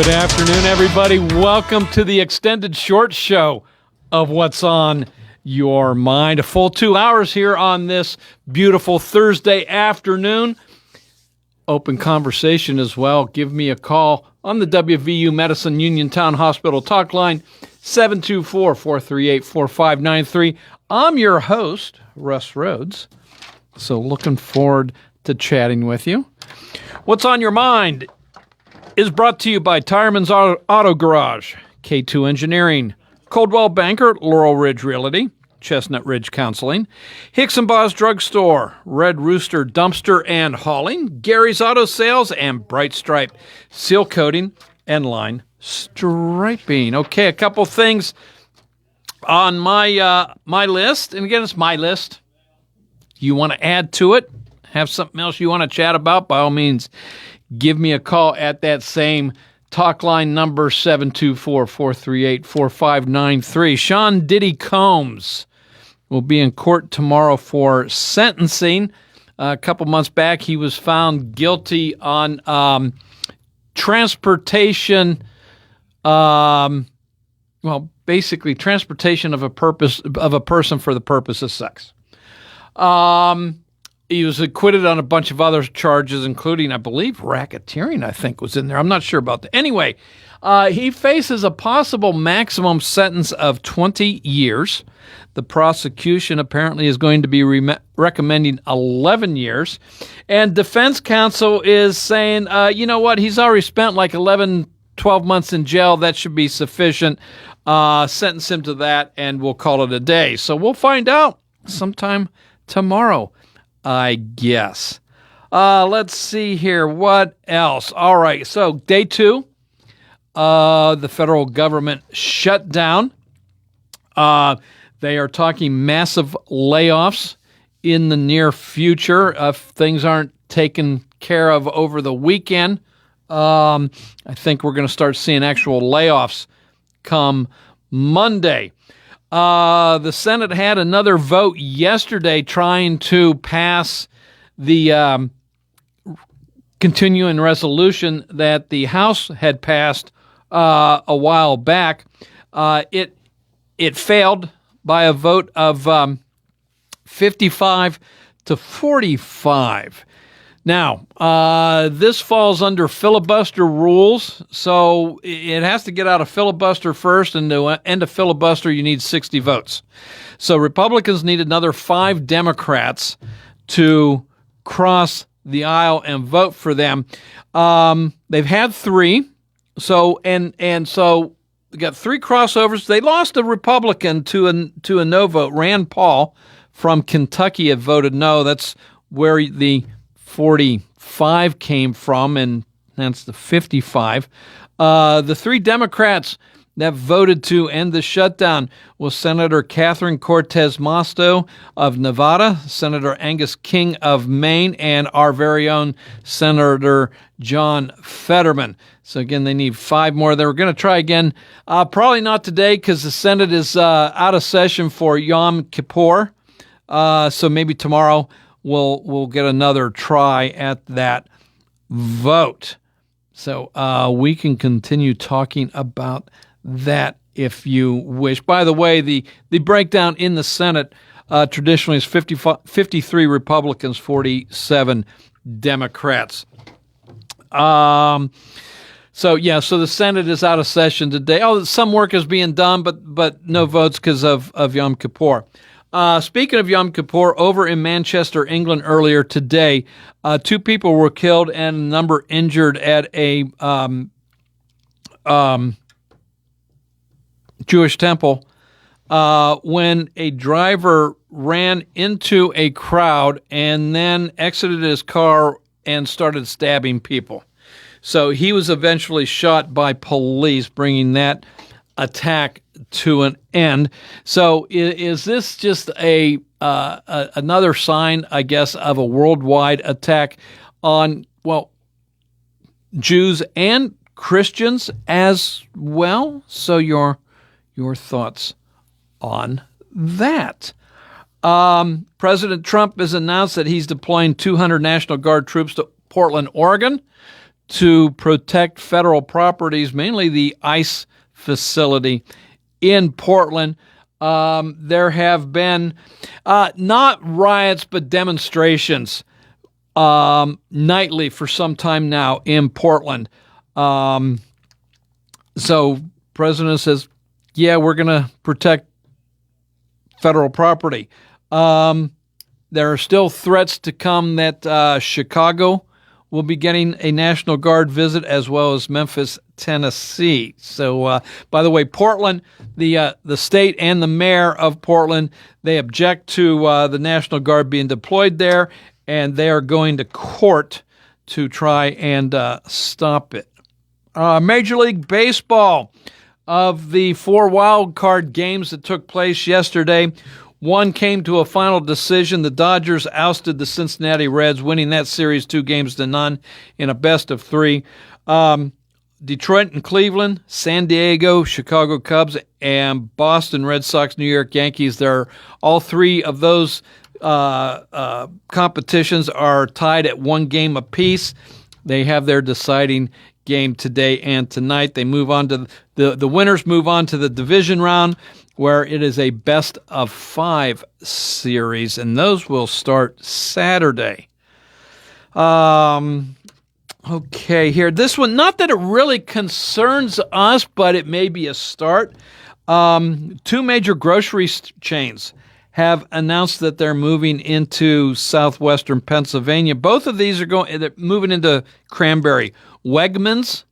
Good afternoon, everybody. Welcome to the extended short show of What's on Your Mind. A full 2 hours here on this beautiful Thursday afternoon. Open conversation as well. Give me a call on the WVU Medicine Uniontown Hospital talk line, 724-438-4593. I'm your host, Russ Rhodes. So looking forward to chatting with you. What's on Your Mind is brought to you by Tireman's Auto Garage, K2 Engineering, Coldwell Banker, Laurel Ridge Realty, Chestnut Ridge Counseling, Hicks and Boss Drug Store, Red Rooster Dumpster and Hauling, Gary's Auto Sales, and Bright Stripe Seal Coating and Line Striping. Okay, a couple things on my list, and again, it's my list. You want to add to it? Have something else you want to chat about? By all means, give me a call at that same talk line number, 724-438-4593. Sean Diddy Combs will be in court tomorrow for sentencing. A couple months back, he was found guilty on transportation, basically transportation of a person for the purpose of sex. He was acquitted on a bunch of other charges, including, I believe, racketeering, I think, was in there. I'm not sure about that. Anyway, he faces a possible maximum sentence of 20 years. The prosecution apparently is going to be recommending 11 years. And defense counsel is saying, you know what, he's already spent like 11, 12 months in jail. That should be sufficient. Sentence him to that, and we'll call it a day. So we'll find out sometime tomorrow, I guess. Let's see here. What else? All right. So day 2, the federal government shut down. They are talking massive layoffs in the near future if things aren't taken care of over the weekend. I think we're going to start seeing actual layoffs come Monday. The Senate had another vote yesterday trying to pass the continuing resolution that the House had passed a while back. It failed by a vote of 55 to 45. Now, this falls under filibuster rules, so it has to get out of filibuster first, and to end a filibuster, you need 60 votes. So Republicans need another 5 Democrats to cross the aisle and vote for them. They've had 3, so so they got 3 crossovers. They lost a Republican to a no vote. Rand Paul from Kentucky had voted no. That's where the 45 came from, and that's the 55. The 3 Democrats that voted to end the shutdown was Senator Catherine Cortez Masto of Nevada, Senator Angus King of Maine, and our very own Senator John Fetterman. So again, they need 5 more. They were going to try again. Probably not today because the Senate is out of session for Yom Kippur. So maybe tomorrow we'll get another try at that vote. So we can continue talking about that if you wish. By the way, the breakdown in the Senate traditionally is 53 Republicans, 47 Democrats. So the Senate is out of session today. Some work is being done, but no votes because of Yom Kippur. Speaking of Yom Kippur, over in Manchester, England earlier today, 2 people were killed and a number injured at a Jewish temple when a driver ran into a crowd and then exited his car and started stabbing people. So he was eventually shot by police, bringing that attack to an end. So is this just another sign, I guess, of a worldwide attack on, Jews and Christians as well? So your thoughts on that? President Trump has announced that he's deploying 200 National Guard troops to Portland, Oregon, to protect federal properties, mainly the ICE facility in Portland. There have been not riots, but demonstrations nightly for some time now in Portland. So President says, yeah, we're going to protect federal property. There are still threats to come that Chicago will be getting a National Guard visit, as well as Memphis, Tennessee. So, by the way, Portland, the state and the mayor of Portland, they object to the National Guard being deployed there, and they are going to court to try and stop it. Major League Baseball, of the 4 wild card games that took place yesterday, one came to a final decision. The Dodgers ousted the Cincinnati Reds, winning that series 2-0 in a best-of-3. Detroit and Cleveland, San Diego, Chicago Cubs, and Boston Red Sox, New York Yankees. All three of those competitions are tied at 1 game apiece. They have their deciding game today and tonight. They move on to the winners move on to the division round, where it is a best-of-5 series, and those will start Saturday. Okay, here. This one, not that it really concerns us, but it may be a start. 2 major grocery chains have announced that they're moving into southwestern Pennsylvania. Both of these they're moving into Cranberry. Wegmans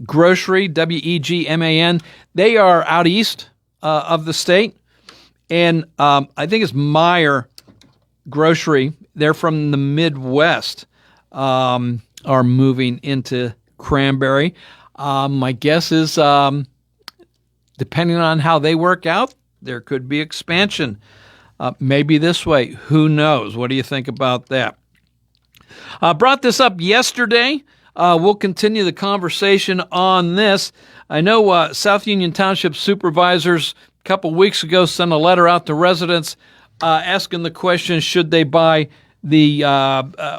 Grocery, Wegman, they are out east of the state. And I think it's Meyer Grocery, they're from the Midwest, are moving into Cranberry. My guess is, depending on how they work out, there could be expansion. Maybe this way. Who knows? What do you think about that? Brought this up yesterday. We'll continue the conversation on this. I know South Union Township supervisors a couple weeks ago sent a letter out to residents asking the question, should they buy the,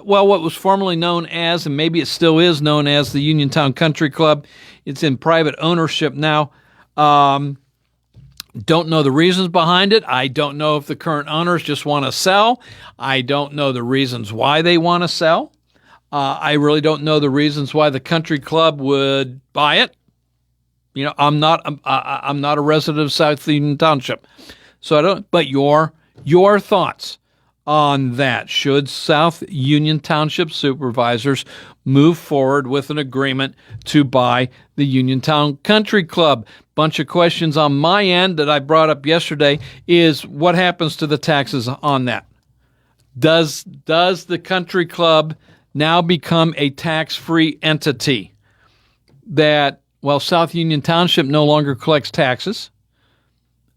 what was formerly known as, and maybe it still is known as, the Uniontown Country Club. It's in private ownership now. Don't know the reasons behind it. I don't know if the current owners just want to sell. I don't know the reasons why they want to sell. I really don't know the reasons why the country club would buy it. You know, I'm not a resident of South Union Township, so I don't. But your thoughts on that? Should South Union Township supervisors move forward with an agreement to buy the Uniontown Country Club? Bunch of questions on my end that I brought up yesterday is what happens to the taxes on that? Does the country club now become a tax-free entity that, well, South Union Township no longer collects taxes?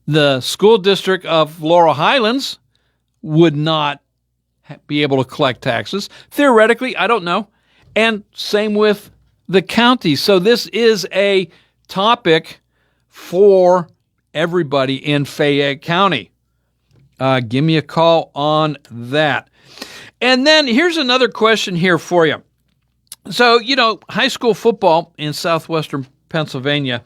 The school district of Laurel Highlands would not be able to collect taxes. Theoretically, I don't know. And same with the county. So this is a topic for everybody in Fayette County. Give me a call on that. And then here's another question here for you. So, you know, high school football in southwestern Pennsylvania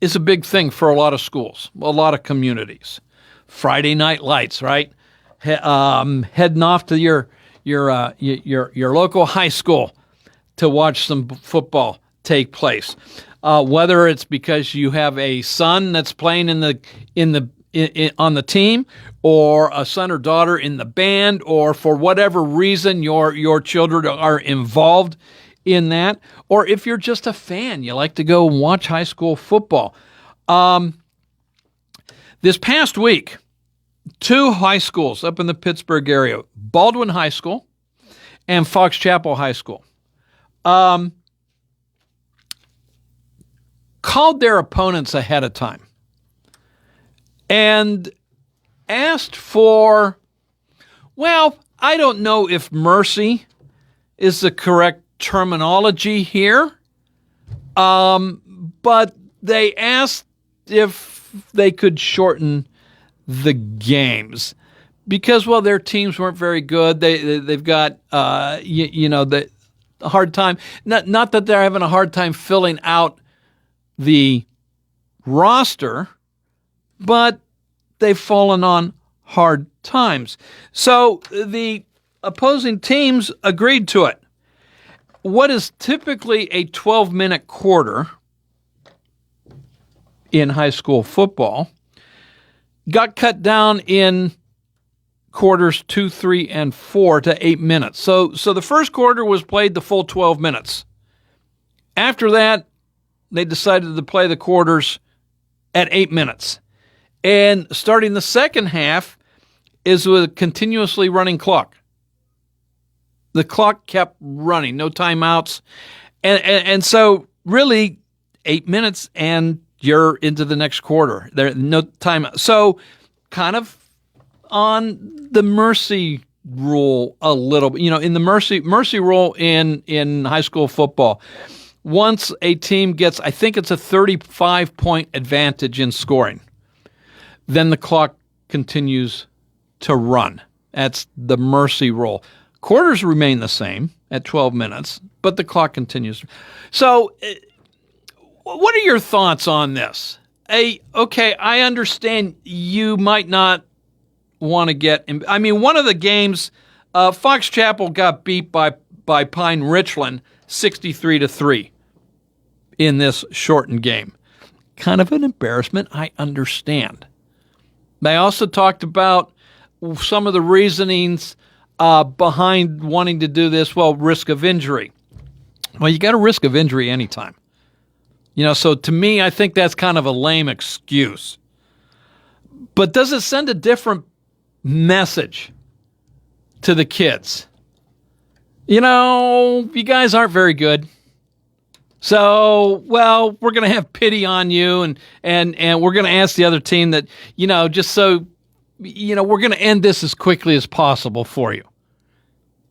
is a big thing for a lot of schools, a lot of communities. Friday night lights, right? Heading off to your local high school to watch some football take place. Whether it's because you have a son that's playing on the team, or a son or daughter in the band, or for whatever reason your children are involved in that, or if you're just a fan, you like to go and watch high school football. This past week, 2 high schools up in the Pittsburgh area, Baldwin High School and Fox Chapel High School, called their opponents ahead of time and asked for, well, I don't know if mercy is the correct terminology here, but they asked if they could shorten the games because, well, their teams weren't very good. They've got, the a hard time. Not that they're having a hard time filling out the roster, but they've fallen on hard times. So the opposing teams agreed to it. What is typically a 12-minute quarter in high school football got cut down in quarters 2, 3, and 4 to 8 minutes. So the first quarter was played the full 12 minutes. After that, they decided to play the quarters at 8 minutes. And starting the second half is with a continuously running clock. The clock kept running, no timeouts. And so really 8 minutes and you're into the next quarter. There no time. So kind of on the mercy rule a little bit, in the mercy rule in high school football. Once a team gets, I think it's a 35-point advantage in scoring, then the clock continues to run. That's the mercy rule. Quarters remain the same at 12 minutes, but the clock continues. So what are your thoughts on this? Okay, I understand you might not want to get... I mean, one of the games, Fox Chapel got beat by Pine Richland 63-3 in this shortened game. Kind of an embarrassment, I understand. They also talked about some of the reasonings behind wanting to do this. Well, risk of injury. Well, you got a risk of injury anytime. So to me, I think that's kind of a lame excuse. But does it send a different message to the kids? You guys aren't very good. So, well, we're going to have pity on you and we're going to ask the other team that, just so, we're going to end this as quickly as possible for you.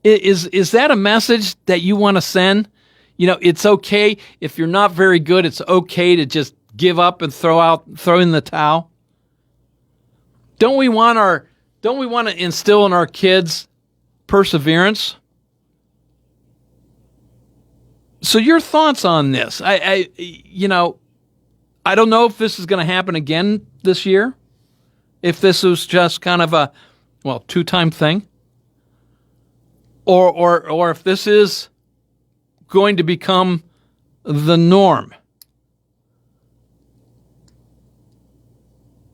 Is that a message that you want to send? It's okay if you're not very good. It's okay to just give up and throw in the towel. Don't we want to instill in our kids perseverance? So your thoughts on this? I don't know if this is going to happen again this year. If this was just kind of a, two-time thing. Or if this is going to become the norm.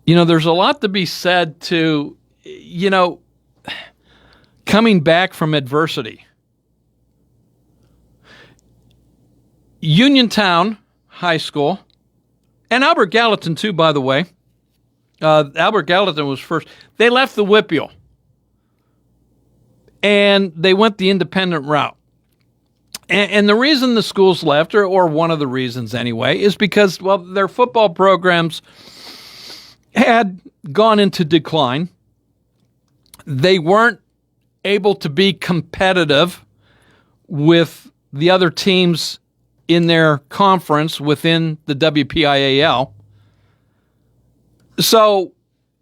There's a lot to be said to, coming back from adversity. Uniontown High School, and Albert Gallatin too, by the way. Albert Gallatin was first. They left the Whippeal, and they went the independent route. And the reason the schools left, or one of the reasons anyway, is because, their football programs had gone into decline. They weren't able to be competitive with the other teams in their conference within the WPIAL. So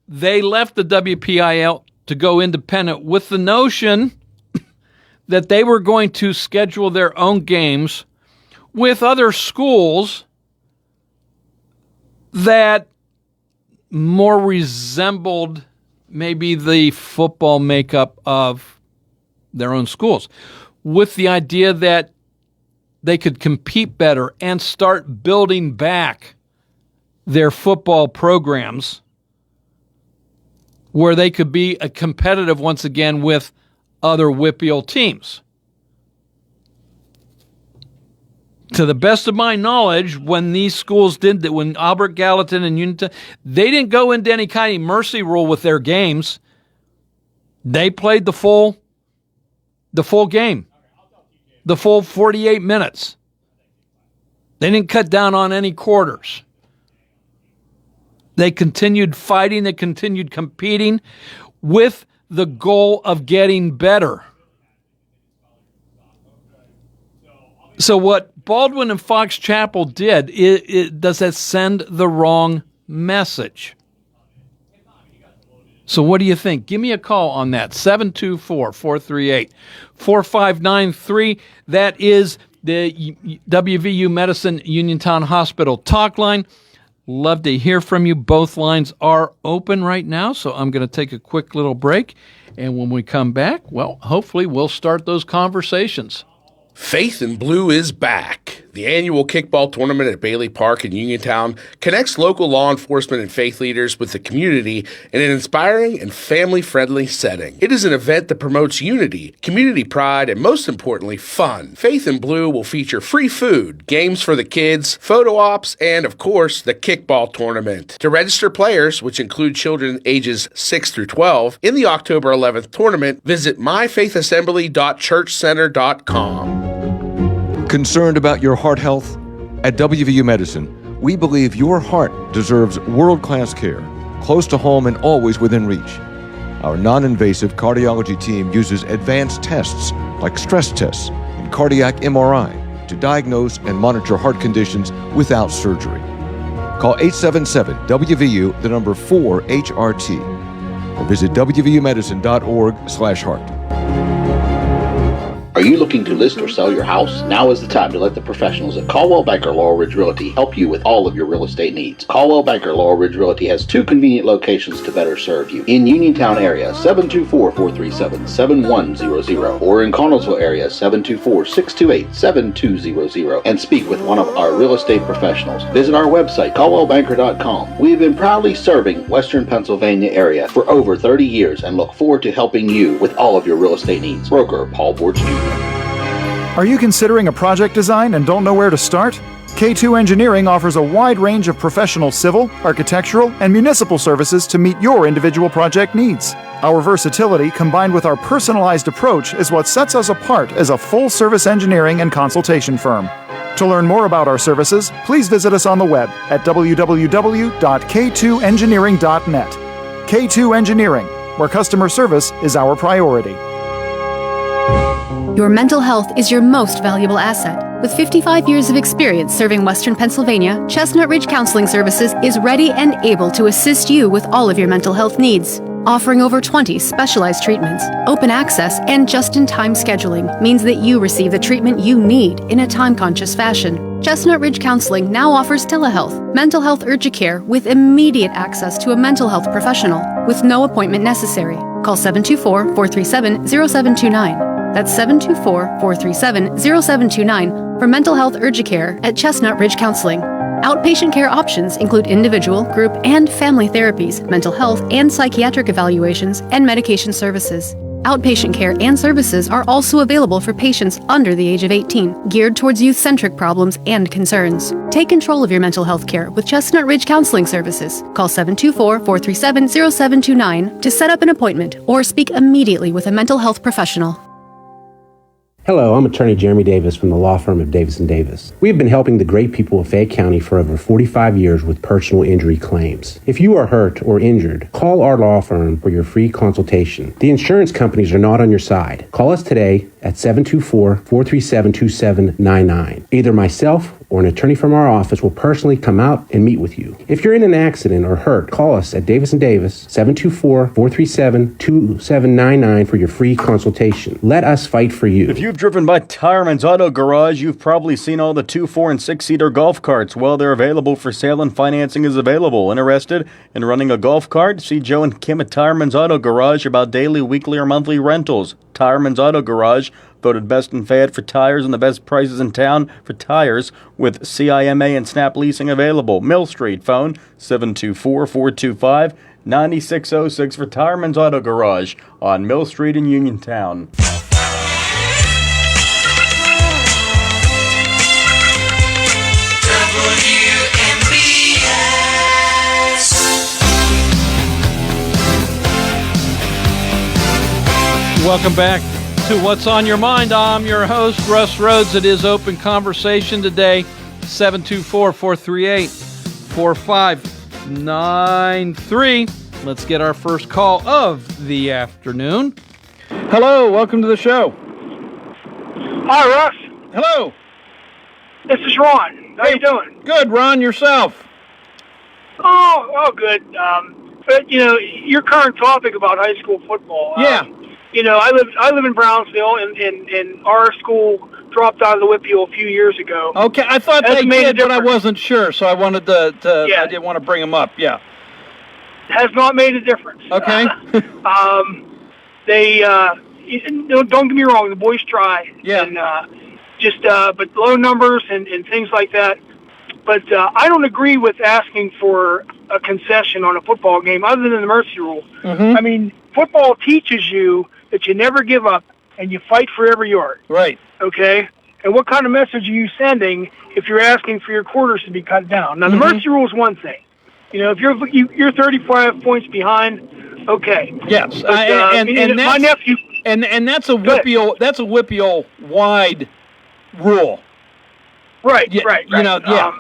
they left the WPIAL to go independent with the notion that they were going to schedule their own games with other schools that more resembled maybe the football makeup of their own schools, with the idea that they could compete better and start building back their football programs where they could be a competitive once again with other Whippeal teams. To the best of my knowledge, when these schools did that, when Albert Gallatin and Uniontown, they didn't go into any kind of mercy rule with their games. They played the full game, the full 48 minutes. They didn't cut down on any quarters. They continued fighting, they continued competing with the goal of getting better. So what Baldwin and Fox Chapel did, does that send the wrong message? So what do you think? Give me a call on that, 724-438-4593. That is the WVU Medicine Uniontown Hospital talk line. Love to hear from you. Both lines are open right now, so I'm going to take a quick little break. And when we come back, well, hopefully we'll start those conversations. Faith in Blue is back. The annual kickball tournament at Bailey Park in Uniontown connects local law enforcement and faith leaders with the community in an inspiring and family-friendly setting. It is an event that promotes unity, community pride, and most importantly, fun. Faith in Blue will feature free food, games for the kids, photo ops, and, of course, the kickball tournament. To register players, which include children ages 6 through 12, in the October 11th tournament, visit myfaithassembly.churchcenter.com. Concerned about your heart health? At WVU Medicine, we believe your heart deserves world-class care, close to home and always within reach. Our non-invasive cardiology team uses advanced tests like stress tests and cardiac MRI to diagnose and monitor heart conditions without surgery. Call 877-WVU, the number 4HRT, or visit wvumedicine.org/heart. Are you looking to list or sell your house? Now is the time to let the professionals at Caldwell Banker Laurel Ridge Realty help you with all of your real estate needs. Caldwell Banker Laurel Ridge Realty has 2 convenient locations to better serve you. In Uniontown area, 724-437-7100, or in Connellsville area, 724-628-7200, and speak with one of our real estate professionals. Visit our website, caldwellbanker.com. We have been proudly serving Western Pennsylvania area for over 30 years and look forward to helping you with all of your real estate needs. Broker Paul Borge Jr. Are you considering a project design and don't know where to start? K2 Engineering offers a wide range of professional civil, architectural, and municipal services to meet your individual project needs. Our versatility combined with our personalized approach is what sets us apart as a full-service engineering and consultation firm. To learn more about our services, please visit us on the web at www.k2engineering.net. K2 Engineering, where customer service is our priority. Your mental health is your most valuable asset. With 55 years of experience serving Western Pennsylvania, Chestnut Ridge Counseling Services is ready and able to assist you with all of your mental health needs. Offering over 20 specialized treatments, open access, and just-in-time scheduling means that you receive the treatment you need in a time-conscious fashion. Chestnut Ridge Counseling now offers telehealth, mental health urgent care with immediate access to a mental health professional with no appointment necessary. Call 724-437-0729. That's 724-437-0729 for mental health urgent care at Chestnut Ridge Counseling. Outpatient care options include individual, group, and family therapies, mental health and psychiatric evaluations, and medication services. Outpatient care and services are also available for patients under the age of 18, geared towards youth-centric problems and concerns. Take control of your mental health care with Chestnut Ridge Counseling Services. Call 724-437-0729 to set up an appointment or speak immediately with a mental health professional. Hello, I'm attorney Jeremy Davis from the law firm of Davis & Davis. We have been helping the great people of Fayette County for over 45 years with personal injury claims. If you are hurt or injured, call our law firm for your free consultation. The insurance companies are not on your side. Call us today at 724-437-2799. Either myself or an attorney from our office will personally come out and meet with you. If you're in an accident or hurt, call us at Davis & Davis, 724-437-2799 for your free consultation. Let us fight for you. If you've driven by Tireman's Auto Garage, you've probably seen all the 2-, 4-, and 6-seater golf carts. Well, they're available for sale and financing is available. Interested in running a golf cart? See Joe and Kim at Tireman's Auto Garage about daily, weekly, or monthly rentals. Tireman's Auto Garage, voted best in Fayette for tires and the best prices in town for tires with CIMA and Snap Leasing available. Mill Street, phone 724-425-9606 for Tireman's Auto Garage on Mill Street in Uniontown. Welcome back to What's on Your Mind. I'm your host, Russ Rhodes. It is open conversation today, 724-438-4593. Let's get our first call of the afternoon. Hello, welcome to the show. Hi, Russ. Hello. This is Ron. How you doing? Good, Ron, yourself? Oh, good. But your current topic about high school football. Yeah. I live in Brownsville, and our school dropped out of the WPIAL a few years ago. Okay, I thought That's they made a did, but I difference. wasn't sure, so I wanted to Yeah. I didn't want to bring them up. Yeah. Has not made a difference. Okay. They don't get me wrong, the boys try. Yeah. And but low numbers and things like that. But I don't agree with asking for a concession on a football game other than the mercy rule. Mm-hmm. I mean, football teaches you that you never give up and you fight for every yard. Right. Okay? And what kind of message are you sending if you're asking for your quarters to be cut down? Now, the mercy rule is one thing. If you're 35 points behind, okay. Yes. But, and my that's, nephew. and that's a ahead. WPIAL wide rule. Right, Yeah, right. yeah.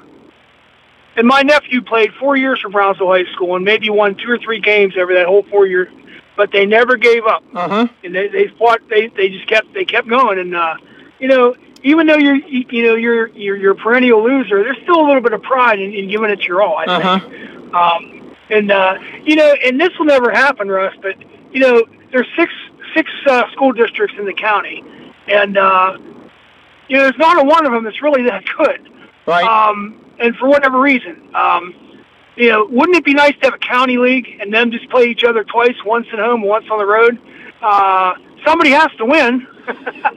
And my nephew played 4 years for Brownsville High School and maybe won 2 or 3 games over that whole 4 years, but they never gave up. Uh-huh. And they fought. They just kept going. And even though you're a perennial loser, there's still a little bit of pride in giving it your all, I think. And this will never happen, Russ. But there's six school districts in the county, and there's not a one of them that's really that good. Right. And for whatever reason, wouldn't it be nice to have a county league and them just play each other twice, once at home, once on the road? Somebody has to win.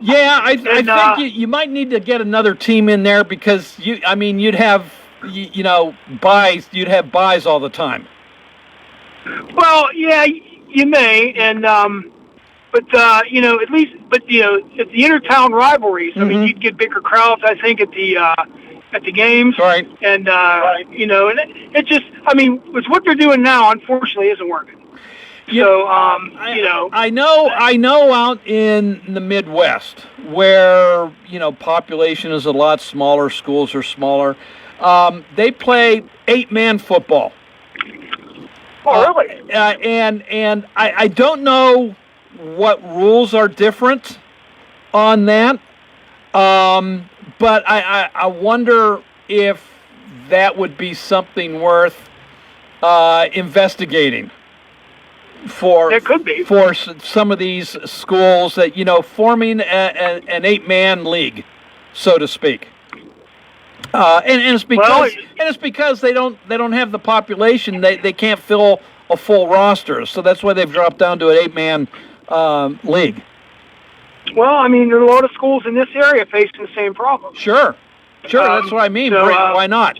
Yeah, I think you might need to get another team in there because you'd have buys. You'd have buys all the time. Well, yeah, you may, and but at least, at the intertown rivalries, I mean, you'd get bigger crowds, I think, at the games, Right. And and it just, it's what they're doing now. Unfortunately, isn't working. Yeah, So, I know out in the Midwest where, population is a lot smaller, schools are smaller, they play 8-man football. Oh, really? And I don't know what rules are different on that, but I wonder if that would be something worth investigating for It could be. for some of these schools that forming an 8-man league, so to speak. And it's because they don't have the population. They can't fill a full roster, so that's why they've dropped down to an 8-man league. Well, there are a lot of schools in this area facing the same problem. Sure, that's what I mean. So, Why not?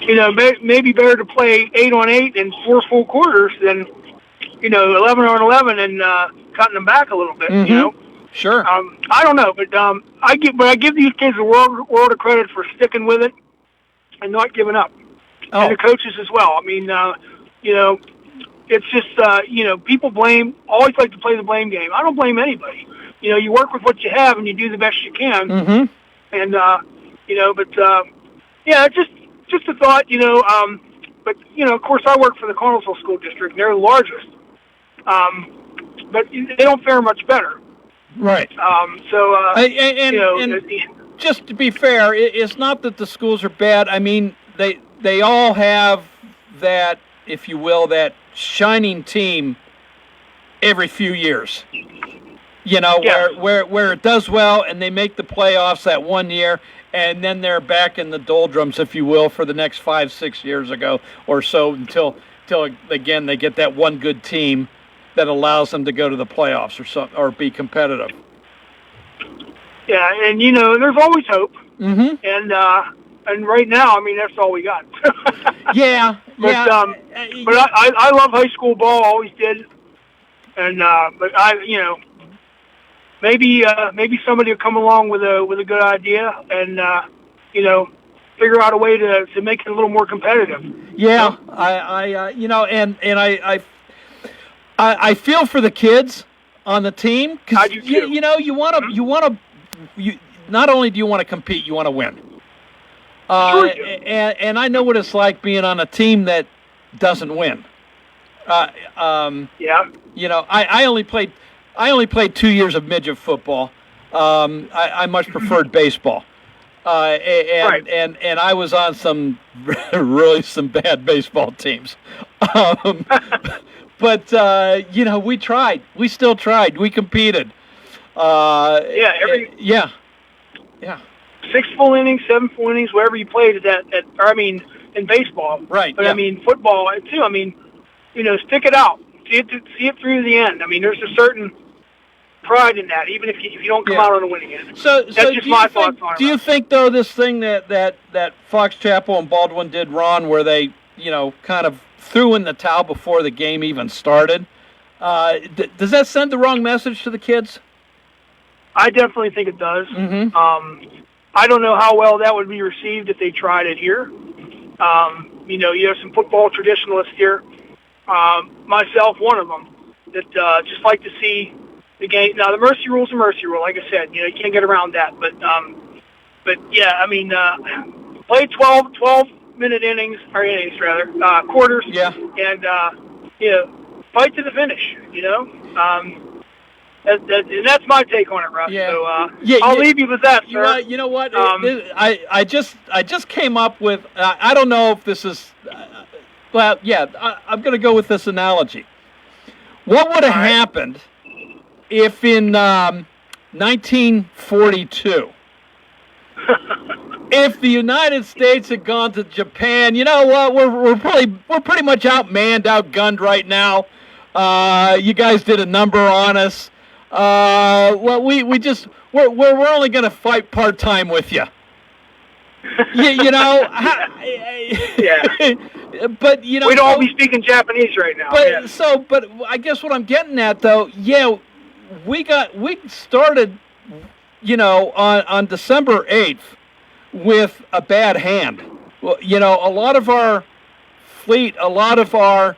Maybe better to play 8-on-8 in 4 full quarters than 11-on-11 and cutting them back a little bit. Sure. I don't know, but I give these kids a world of credit for sticking with it and not giving up, and the coaches as well. It's just people always like to play the blame game. I don't blame anybody. You work with what you have and you do the best you can. Mm-hmm. And just a thought. But of course, I work for the Connellsville School District. And they're the largest, but they don't fare much better. Right. Just to be fair, it's not that the schools are bad. They all have that, if you will, that shining team every few years. Where it does well and they make the playoffs that one year, and then they're back in the doldrums, if you will, for the next 5-6 years ago or so until again they get that one good team that allows them to go to the playoffs or be competitive. Yeah, and there's always hope. Mm-hmm. And right now, that's all we got. Yeah. But I love high school ball, always did. And but maybe somebody will come along with a good idea and figure out a way to make it a little more competitive. Yeah, I feel for the kids on the team because you want to not only do you want to compete, you want to win. Sure. And I know what it's like being on a team that doesn't win. Yeah. I only played 2 years of midget football. I much preferred baseball. And I was on some bad baseball teams. But we tried. We still tried. We competed. Yeah. 6 full innings, 7 full innings, wherever you played in baseball. Right. But yeah. Football too. Stick it out. See it through the end. There's a certain pride in that, even if you don't come out on the winning end. That's just my thoughts on it. Do you think, though, this thing that Fox Chapel and Baldwin did, Ron, where they, kind of threw in the towel before the game even started, does that send the wrong message to the kids? I definitely think it does. Mm-hmm. I don't know how well that would be received if they tried it here. You have some football traditionalists here, myself one of them, that just like to see the game. Now, the mercy rule is a mercy rule, like I said. You can't get around that. But yeah, play 12-minute innings, quarters. Yeah. And, fight to the finish, and that's my take on it, Russ. Yeah. So I'll leave you with that, sir. You know what? I just came up with. I don't know if this is. I'm going to go with this analogy. What would have happened if in 1942, if the United States had gone to Japan? You know what? We're pretty much outmanned, outgunned right now. You guys did a number on us. We're only going to fight part-time with you. Yeah. But we'd all be speaking Japanese right now. But I guess what I'm getting at, though, we started, on December 8th with a bad hand. Well, a lot of our fleet, a lot of our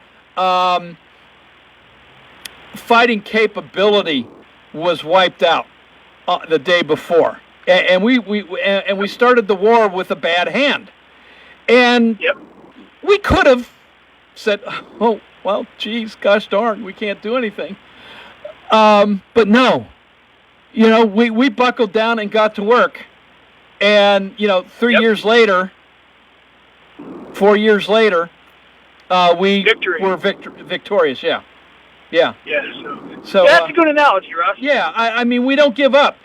fighting capability was wiped out the day before, and we started the war with a bad hand, and we could have said, "Oh well, geez, gosh darn, we can't do anything." But no, we buckled down and got to work, and 4 years later, we were victorious. Yeah. Yeah. Yeah. So that's a good analogy, Russ. Yeah. We don't give up.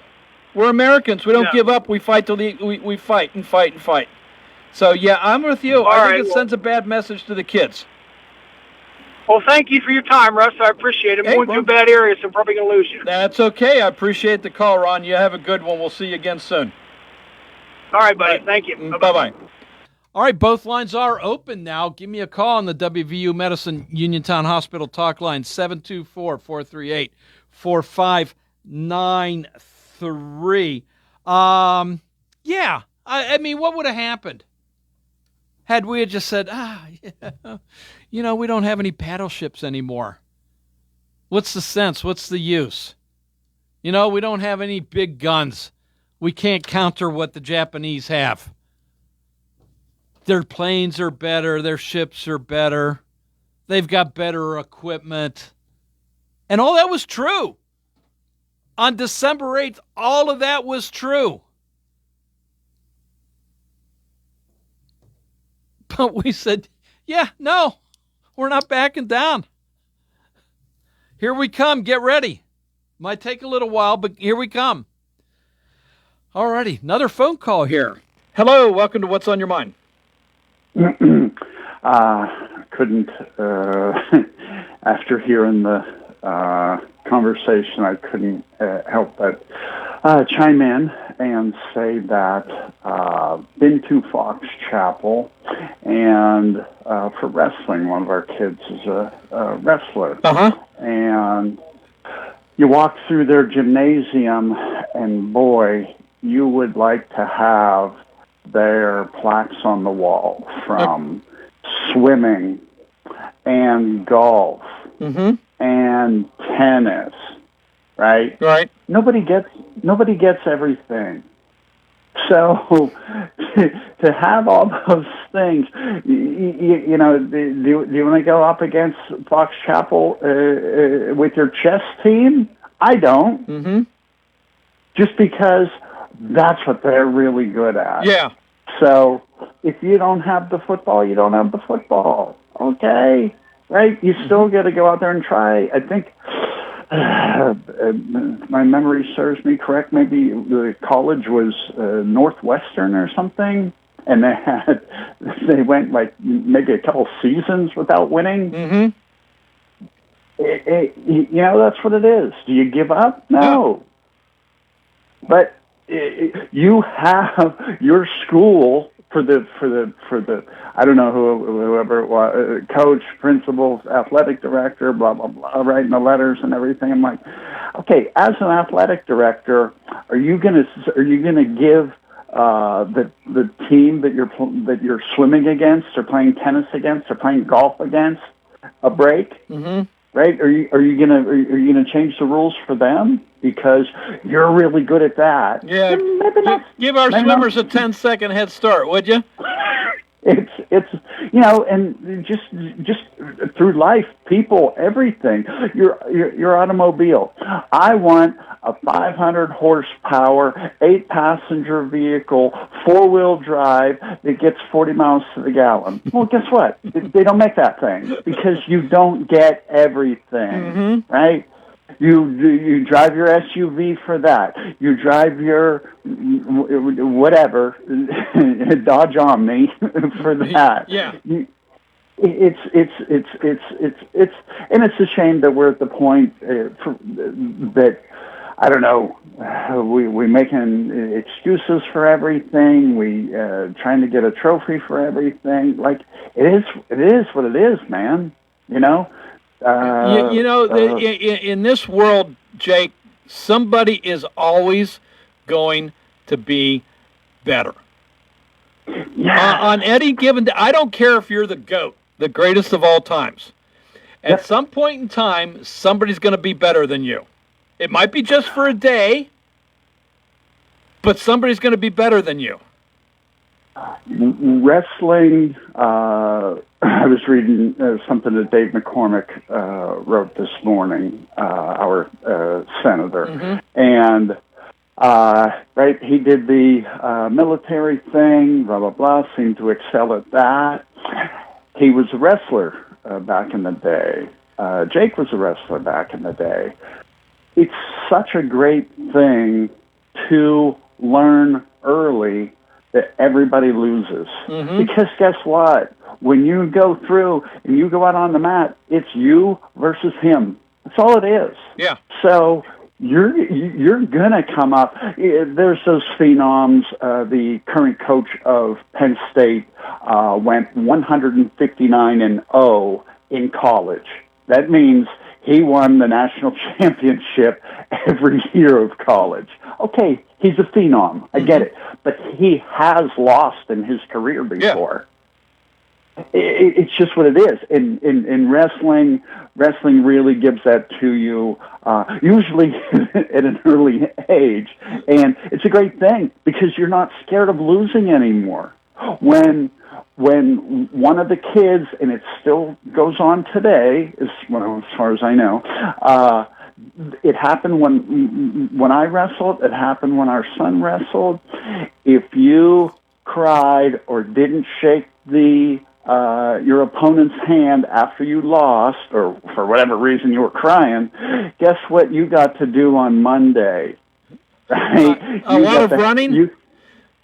We're Americans. We don't give up. We fight till we fight and fight and fight. So yeah, I'm with you. I think it sends a bad message to the kids. Well, thank you for your time, Russ. I appreciate it. I'm going through a bad area, so I'm probably going to lose you. That's okay. I appreciate the call, Ron. You have a good one. We'll see you again soon. All right, buddy. Thank you. Bye-bye. All right, both lines are open now. Give me a call on the WVU Medicine Uniontown Hospital talk line, 724-438-4593. What would have happened had we just said, we don't have any battleships anymore. What's the sense? What's the use? We don't have any big guns. We can't counter what the Japanese have. Their planes are better. Their ships are better. They've got better equipment. And all that was true. On December 8th, all of that was true. But we said, no, we're not backing down. Here we come. Get ready. Might take a little while, but here we come. All righty. Another phone call here. Hello. Welcome to What's on Your Mind. Couldn't, after hearing the conversation, I couldn't help but chime in and say that been to Fox Chapel, and for wrestling, one of our kids is a wrestler. And you walk through their gymnasium, and boy, you would like to have their plaques on the wall from swimming and golf and tennis, right? Right. Nobody gets everything. So to have all those things, do you want to go up against Fox Chapel with your chess team? I don't. Just because that's what they're really good at. Yeah. So if you don't have the football, you don't have the football. Okay. right? You still got to go out there and try. I think my memory serves me correct. Maybe the college was Northwestern or something, and they went like maybe a couple seasons without winning. Mm-hmm. That's what it is. Do you give up? No. But you have your school for the I don't know whoever it was, coach, principal, athletic director, blah blah blah, writing the letters and everything. I'm like, okay, as an athletic director, are you gonna give the team that you're swimming against, or playing tennis against, or playing golf against a break? Mm-hmm. Right? Are you gonna change the rules for them because you're really good at that? Yeah. Maybe not. Give our swimmers a 10-second head start, would you? It's and just through life, people, everything. Your automobile. I want a 500 horsepower, 8-passenger vehicle, 4-wheel drive that gets 40 miles to the gallon. Well, guess what? They don't make that thing because you don't get everything, right? You drive your SUV for that. You drive your whatever Dodge Omni for that. Yeah. It's and it's a shame that we're at the point that I don't know. We making excuses for everything. We trying to get a trophy for everything. Like it is what it is, man. In this world, Jake, somebody is always going to be better. Yeah. On any given day, I don't care if you're the GOAT, the greatest of all times. At some point in time, somebody's going to be better than you. It might be just for a day, but somebody's going to be better than you. Wrestling, I was reading something that Dave McCormick wrote this morning, our senator, and he did the military thing, blah, blah, blah, seemed to excel at that. He was a wrestler back in the day. Jake was a wrestler back in the day. It's such a great thing to learn early that everybody loses. Because guess what? When you go through and you go out on the mat, it's you versus him. That's all it is. Yeah. So you're gonna come up. There's those phenoms. The current coach of Penn State went 159-0 in college. That means he won the national championship every year of college. Okay, he's a phenom. I get it. But he has lost in his career before. Yeah. It's just what it is. In wrestling really gives that to you, usually at an early age. And it's a great thing because you're not scared of losing anymore. When one of the kids, and it still goes on today, as far as I know, it happened when I wrestled. It happened when our son wrestled. If you cried or didn't shake your opponent's hand after you lost, or for whatever reason you were crying, guess what you got to do on Monday? Right? A lot of running?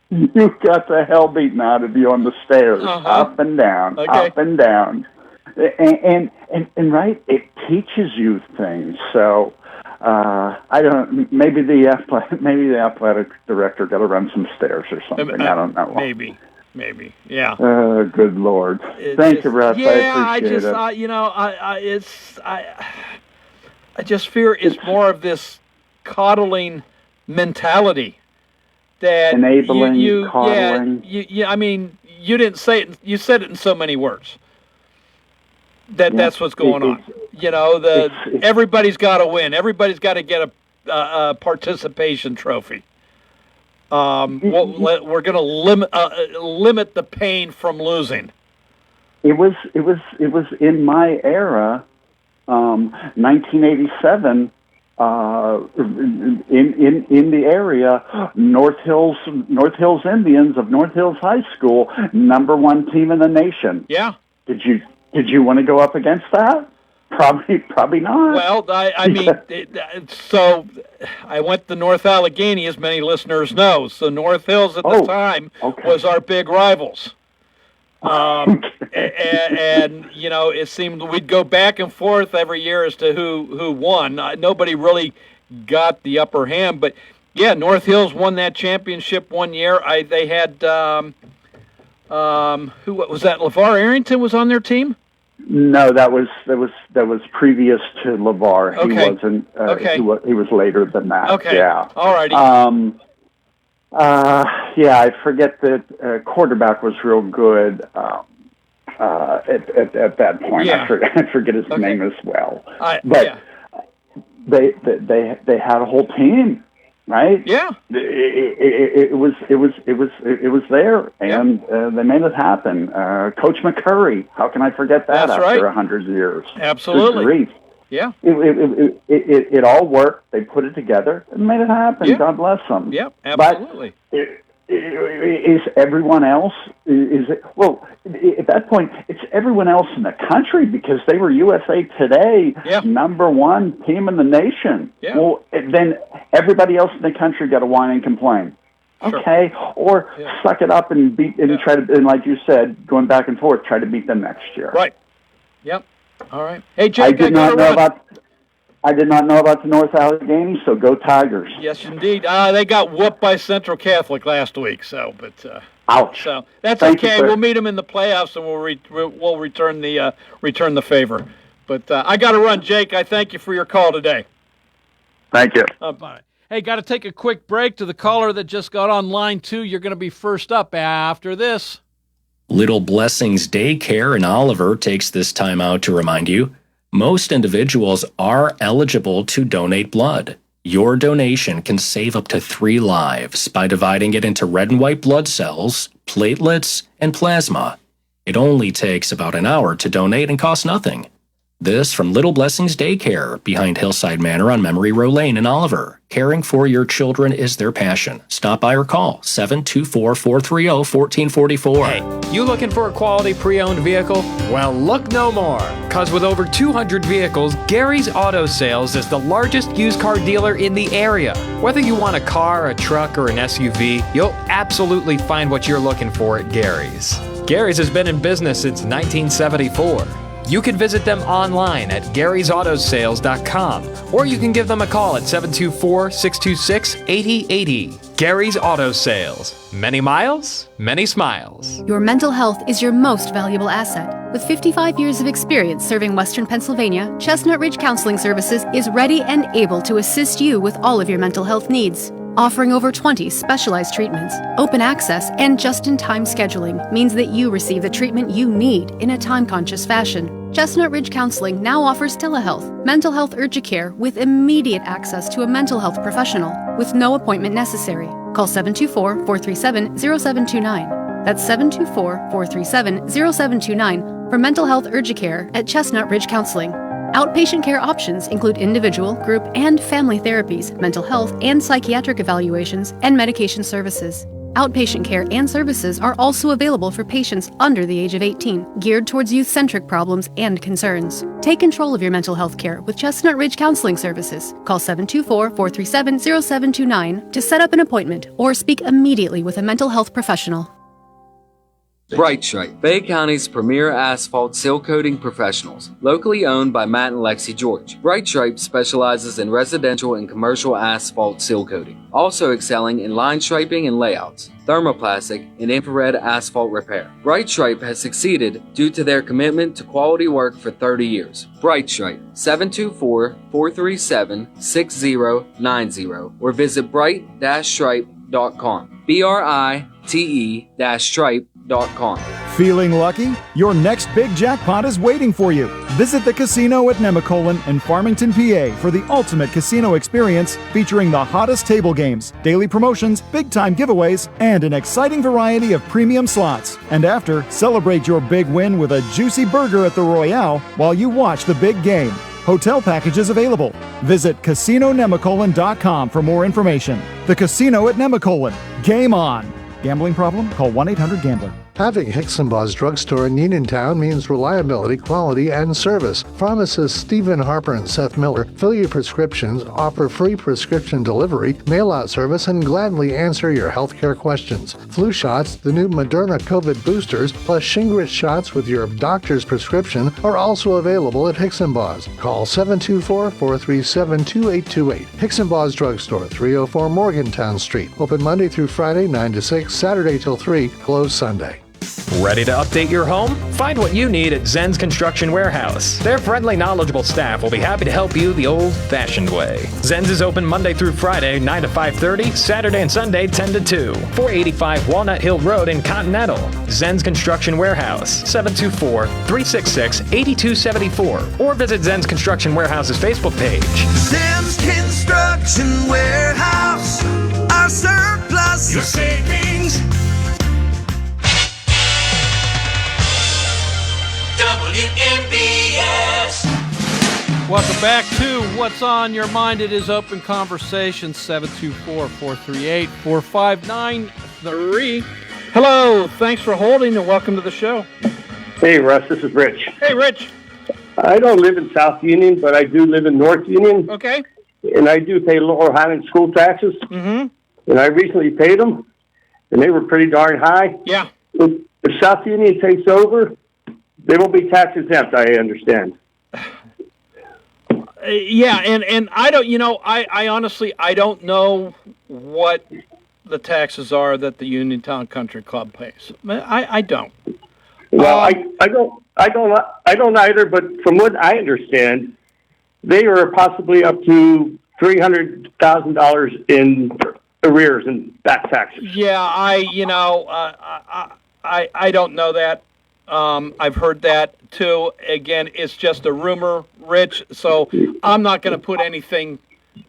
You got the hell beaten out of you on the stairs, up and down, up and down. And right, it teaches you things. So I don't. Maybe the athletic director got to run some stairs or something. I don't know. Maybe. Yeah. Good Lord. Thank you, Russ. Yeah, I appreciate it. I just fear it's more of this coddling mentality. That enabling, coddling. I mean, you didn't say it. You said it in so many words. That's what's going on. Everybody's got to win. Everybody's got to get a participation trophy. We're going to limit the pain from losing. It was in my era, 1987. In the area, North Hills Indians of North Hills High School, #1 team in the nation. Yeah. Did Did you want to go up against that? Probably not. Well, I mean, so I went to North Allegheny, as many listeners know. So North Hills at the time was our big rivals. And you know, it seemed we'd go back and forth every year as to who won. Nobody really got the upper hand, but yeah, North Hills won that championship one year. They had who was that? LeVar Arrington was on their team. No, that was previous to LeVar. Okay. He wasn't. He was later than that. Okay. Yeah. All righty. Yeah, I forget that quarterback was real good at that point. Yeah. I forget his name as well. Yeah. They had a whole team, right? Yeah. It was there, and they made it happen. Coach McCurry, how can I forget that? That's after right. 100 years? Absolutely. Good grief. Yeah. It all worked. They put it together and made it happen. Yeah. God bless them. Yeah, absolutely. But is everyone else? At that point, it's everyone else in the country because they were USA Today, number one team in the nation. Yeah. Well, then everybody else in the country got to whine and complain. Sure. Okay, or suck it up and try to, and like you said, going back and forth, try to beat them next year. Right. Yep. All right. Hey, Jake, I did not know about the North Allegheny, so go Tigers. Yes, indeed. They got whooped by Central Catholic last week, ouch. So that's Thank you, okay. sir. We'll meet them in the playoffs, and we'll return the favor. But I got to run, Jake. I thank you for your call today. Thank you. Bye. Hey, got to take a quick break. To the caller that just got on line 2, you're going to be first up after this. Little Blessings Daycare in Oliver takes this time out to remind you, most individuals are eligible to donate blood. Your donation can save up to 3 lives by dividing it into red and white blood cells, platelets, and plasma. It only takes about an hour to donate and costs nothing. This from Little Blessings Daycare behind Hillside Manor on Memory Row Lane in Oliver. Caring for your children is their passion. Stop by or call 724-430-1444. Hey, you looking for a quality pre-owned vehicle? Well, look no more, because with over 200 vehicles, Gary's Auto Sales is the largest used car dealer in the area. Whether you want a car, a truck, or an SUV, you'll absolutely find what you're looking for at Gary's. Gary's has been in business since 1974. You can visit them online at Gary'sAutoSales.com, or you can give them a call at 724-626-8080. Gary's Auto Sales. Many miles, many smiles. Your mental health is your most valuable asset. With 55 years of experience serving Western Pennsylvania, Chestnut Ridge Counseling Services is ready and able to assist you with all of your mental health needs. Offering over 20 specialized treatments, open access, and just-in-time scheduling means that you receive the treatment you need in a time-conscious fashion. Chestnut Ridge Counseling now offers telehealth, mental health urgent care with immediate access to a mental health professional with no appointment necessary. Call 724-437-0729. That's 724-437-0729 for mental health urgent care at Chestnut Ridge Counseling. Outpatient care options include individual, group, and family therapies, mental health and psychiatric evaluations, and medication services. Outpatient care and services are also available for patients under the age of 18, geared towards youth-centric problems and concerns. Take control of your mental health care with Chestnut Ridge Counseling Services. Call 724-437-0729 to set up an appointment or speak immediately with a mental health professional. Bright Stripe, Bay County's premier asphalt seal coating professionals, locally owned by Matt and Lexi George. Bright Stripe specializes in residential and commercial asphalt seal coating, also excelling in line striping and layouts, thermoplastic, and infrared asphalt repair. Bright Stripe has succeeded due to their commitment to quality work for 30 years. Bright Stripe, 724-437-6090, or visit bright-stripe.com. BRITE-stripe.com. Feeling lucky? Your next big jackpot is waiting for you. Visit the casino at Nemacolin in Farmington, PA for the ultimate casino experience featuring the hottest table games, daily promotions, big-time giveaways, and an exciting variety of premium slots. And after, celebrate your big win with a juicy burger at the Royale while you watch the big game. Hotel packages available. Visit CasinoNemacolin.com for more information. The Casino at Nemacolin. Game on! Gambling problem? Call 1-800-GAMBLER. Having Hicksonbaugh's Drugstore in Uniontown means reliability, quality, and service. Pharmacists Stephen Harper and Seth Miller fill your prescriptions, offer free prescription delivery, mail-out service, and gladly answer your healthcare questions. Flu shots, the new Moderna COVID boosters, plus Shingrix shots with your doctor's prescription are also available at Hicksonbaugh's. Call 724-437-2828. Hicksonbaugh's Drugstore, 304 Morgantown Street. Open Monday through Friday, 9 to 6, Saturday till 3, closed Sunday. Ready to update your home? Find what you need at Zen's Construction Warehouse. Their friendly, knowledgeable staff will be happy to help you the old-fashioned way. Zen's is open Monday through Friday, 9 to 5:30, Saturday and Sunday, 10 to 2. 485 Walnut Hill Road in Continental. Zen's Construction Warehouse, 724-366-8274. Or visit Zen's Construction Warehouse's Facebook page. Zen's Construction Warehouse. Our surplus. Your savings. WNBS. Welcome back to What's on Your Mind. It is Open Conversation, 724-438-4593. Hello, thanks for holding and welcome to the show. Hey, Russ, this is Rich. Hey, Rich. I don't live in South Union, but I do live in North Union. Okay. And I do pay Lower Highland school taxes. Mm-hmm. And I recently paid them, and they were pretty darn high. Yeah. If South Union takes over, they will be tax exempt, I understand. Yeah, and I don't, I honestly, I don't know what the taxes are that the Uniontown Country Club pays. I don't. Well, I don't either, but from what I understand, they are possibly up to $300,000 in arrears and back taxes. Yeah, I don't know that. I've heard that too. Again, it's just a rumor, Rich. So I'm not going to put anything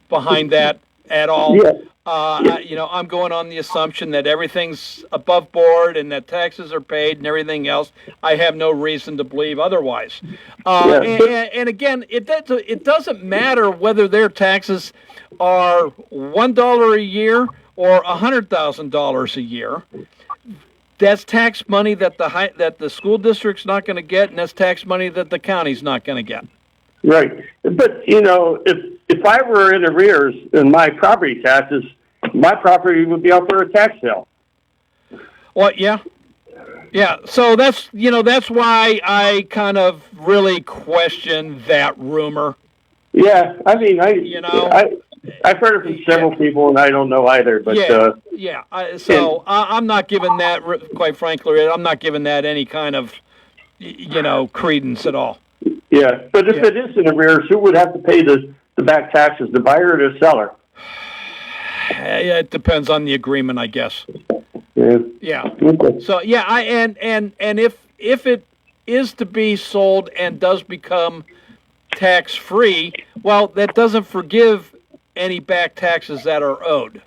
behind that at all. Yeah. I'm going on the assumption that everything's above board and that taxes are paid and everything else. I have no reason to believe otherwise. And again, it doesn't matter whether their taxes are $1 a year or $100,000 a year. That's tax money that the school district's not going to get, and that's tax money that the county's not going to get. Right. But, if I were in arrears in my property taxes, my property would be up for a tax sale. Well, yeah. Yeah, so that's why I kind of really question that rumor. Yeah, I mean, I've heard it from several people, and I don't know either. But I'm not giving that, quite frankly, I'm not giving that any kind of, credence at all. Yeah, but if it is in arrears, who would have to pay the back taxes, the buyer or the seller? Yeah, it depends on the agreement, I guess. Yeah. Yeah. Okay. So and if it is to be sold and does become tax free, well, that doesn't forgive any back taxes that are owed.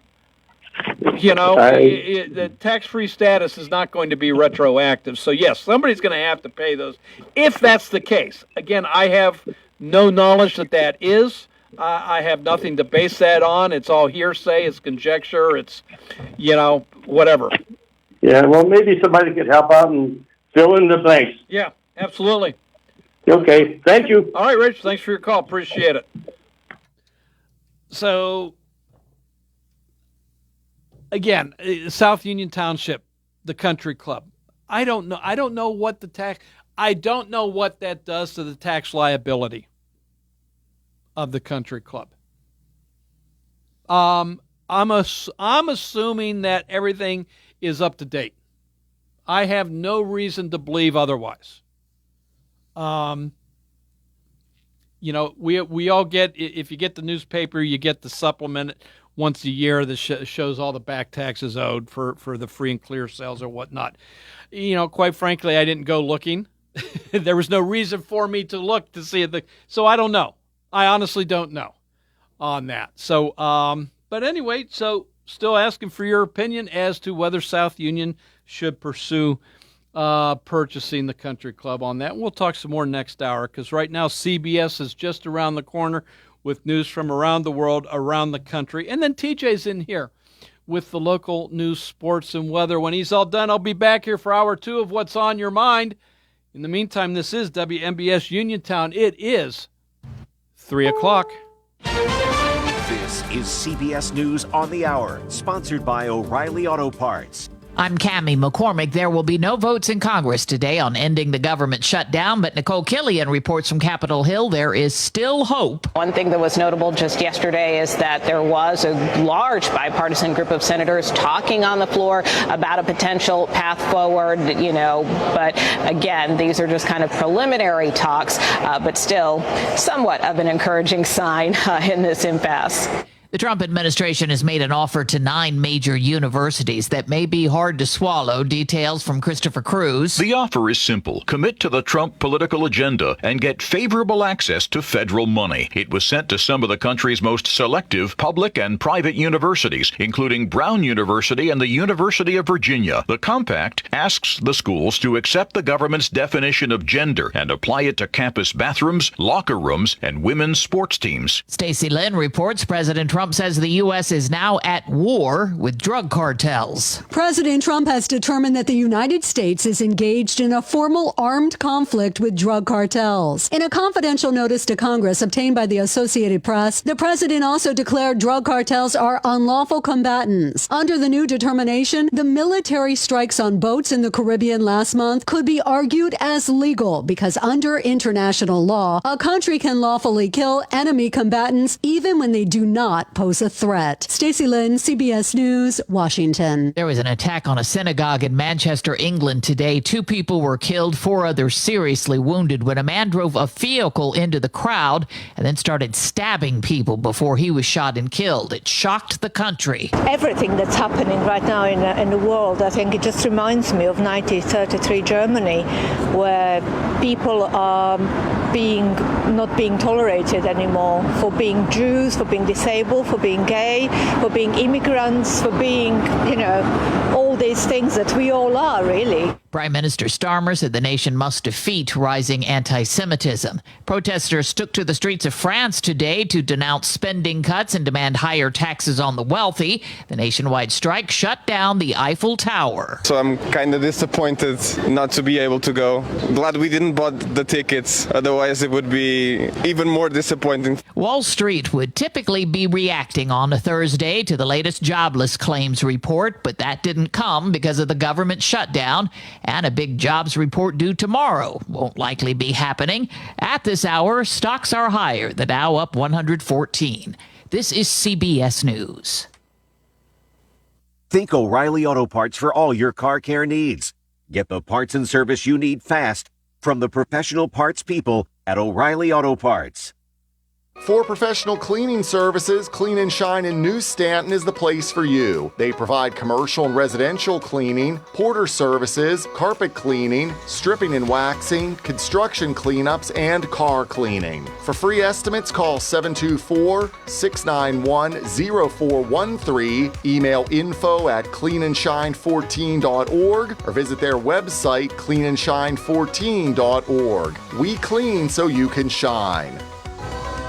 The tax-free status is not going to be retroactive. So, yes, somebody's going to have to pay those if that's the case. Again, I have no knowledge that is. I have nothing to base that on. It's all hearsay. It's conjecture. It's, whatever. Yeah, well, maybe somebody could help out and fill in the blanks. Yeah, absolutely. Okay, thank you. All right, Rich, thanks for your call. Appreciate it. So, again, South Union Township, the country club. I don't know what I don't know what that does to the tax liability of the country club. I'm assuming that everything is up to date. I have no reason to believe otherwise. We all get, if you get the newspaper, you get the supplement once a year that shows all the back taxes owed for the free and clear sales or whatnot. Quite frankly, I didn't go looking. There was no reason for me to look to see it. So I don't know. I honestly don't know on that. So, but anyway, so still asking for your opinion as to whether South Union should pursue purchasing the country club on that. We'll talk some more next hour because right now CBS is just around the corner with news from around the world, around the country. And then TJ's in here with the local news, sports, and weather. When he's all done, I'll be back here for hour 2 of What's on Your Mind. In the meantime, this is WMBS Uniontown. It is 3 o'clock. This is CBS News on the Hour, sponsored by O'Reilly Auto Parts. I'm Cammie McCormick. There will be no votes in Congress today on ending the government shutdown, but Nicole Killian reports from Capitol Hill there is still hope. One thing that was notable just yesterday is that there was a large bipartisan group of senators talking on the floor about a potential path forward, but again, these are just kind of preliminary talks, but still somewhat of an encouraging sign in this impasse. The Trump administration has made an offer to 9 major universities that may be hard to swallow. Details from Christopher Cruz. The offer is simple. Commit to the Trump political agenda and get favorable access to federal money. It was sent to some of the country's most selective public and private universities, including Brown University and the University of Virginia. The compact asks the schools to accept the government's definition of gender and apply it to campus bathrooms, locker rooms, and women's sports teams. Stacey Lynn reports President Trump says the U.S. is now at war with drug cartels. President Trump has determined that the United States is engaged in a formal armed conflict with drug cartels. In a confidential notice to Congress obtained by the Associated Press, the president also declared drug cartels are unlawful combatants. Under the new determination, the military strikes on boats in the Caribbean last month could be argued as legal because under international law, a country can lawfully kill enemy combatants even when they do not pose a threat. Stacey Lynn, CBS News, Washington. There was an attack on a synagogue in Manchester, England today. 2 people were killed, 4 others seriously wounded when a man drove a vehicle into the crowd and then started stabbing people before he was shot and killed. It shocked the country. Everything that's happening right now in the world, I think it just reminds me of 1933 Germany, where people are not being tolerated anymore for being Jews, for being disabled, for being gay, for being immigrants, for being, all these things that we all are, really. Prime Minister Starmer said the nation must defeat rising anti-Semitism. Protesters took to the streets of France today to denounce spending cuts and demand higher taxes on the wealthy. The nationwide strike shut down the Eiffel Tower. So I'm kind of disappointed not to be able to go. Glad we didn't buy the tickets, otherwise it would be even more disappointing. Wall Street would typically be reacting on a Thursday to the latest jobless claims report, but that didn't come because of the government shutdown. And a big jobs report due tomorrow won't likely be happening. At this hour, stocks are higher, the Dow up 114. This is CBS News. Think O'Reilly Auto Parts for all your car care needs. Get the parts and service you need fast from the professional parts people at O'Reilly Auto Parts. For professional cleaning services, Clean & Shine in New Stanton is the place for you. They provide commercial and residential cleaning, porter services, carpet cleaning, stripping and waxing, construction cleanups, and car cleaning. For free estimates, call 724-691-0413, email info@cleanandshine14.org, or visit their website, cleanandshine14.org. We clean so you can shine.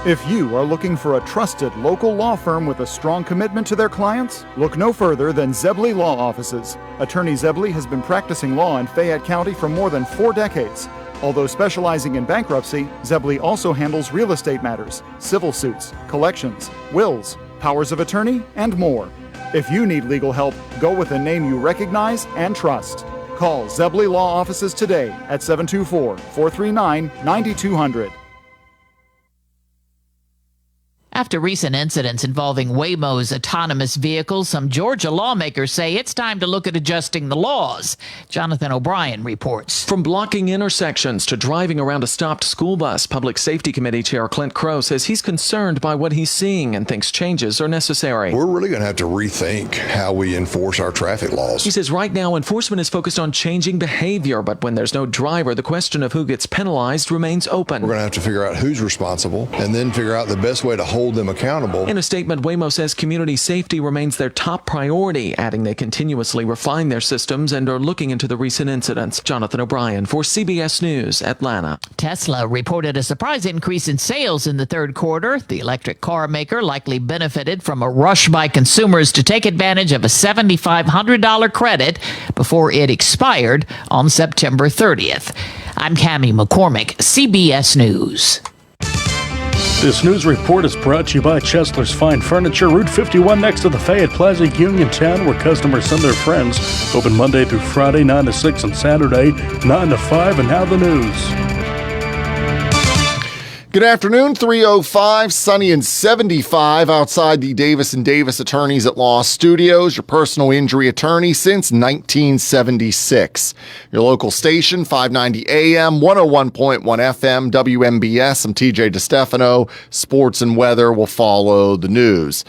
If you are looking for a trusted local law firm with a strong commitment to their clients, look no further than Zebley Law Offices. Attorney Zebley has been practicing law in Fayette County for more than 4 decades. Although specializing in bankruptcy, Zebley also handles real estate matters, civil suits, collections, wills, powers of attorney, and more. If you need legal help, go with a name you recognize and trust. Call Zebley Law Offices today at 724-439-9200. After recent incidents involving Waymo's autonomous vehicles, some Georgia lawmakers say it's time to look at adjusting the laws. Jonathan O'Brien reports. From blocking intersections to driving around a stopped school bus, Public Safety Committee Chair Clint Crow says he's concerned by what he's seeing and thinks changes are necessary. We're really going to have to rethink how we enforce our traffic laws. He says right now enforcement is focused on changing behavior, but when there's no driver, the question of who gets penalized remains open. We're going to have to figure out who's responsible and then figure out the best way to hold hold them accountable. In a statement, Waymo says community safety remains their top priority, adding they continuously refine their systems and are looking into the recent incidents. Jonathan O'Brien for CBS News, Atlanta. Tesla reported a surprise increase in sales in the third quarter. The electric car maker likely benefited from a rush by consumers to take advantage of a $7,500 credit before it expired on September 30th. I'm Cammie McCormick, CBS News. This news report is brought to you by Chesler's Fine Furniture, Route 51 next to the Fayette Plaza, Uniontown, where customers send their friends. Open Monday through Friday, 9 to 6, and Saturday, 9 to 5. And now the news. Good afternoon, 3:05, sunny and 75 outside the Davis & Davis Attorneys at Law Studios, your personal injury attorney since 1976. Your local station, 590 AM, 101.1 FM, WMBS. I'm TJ DeStefano. Sports and weather will follow the news.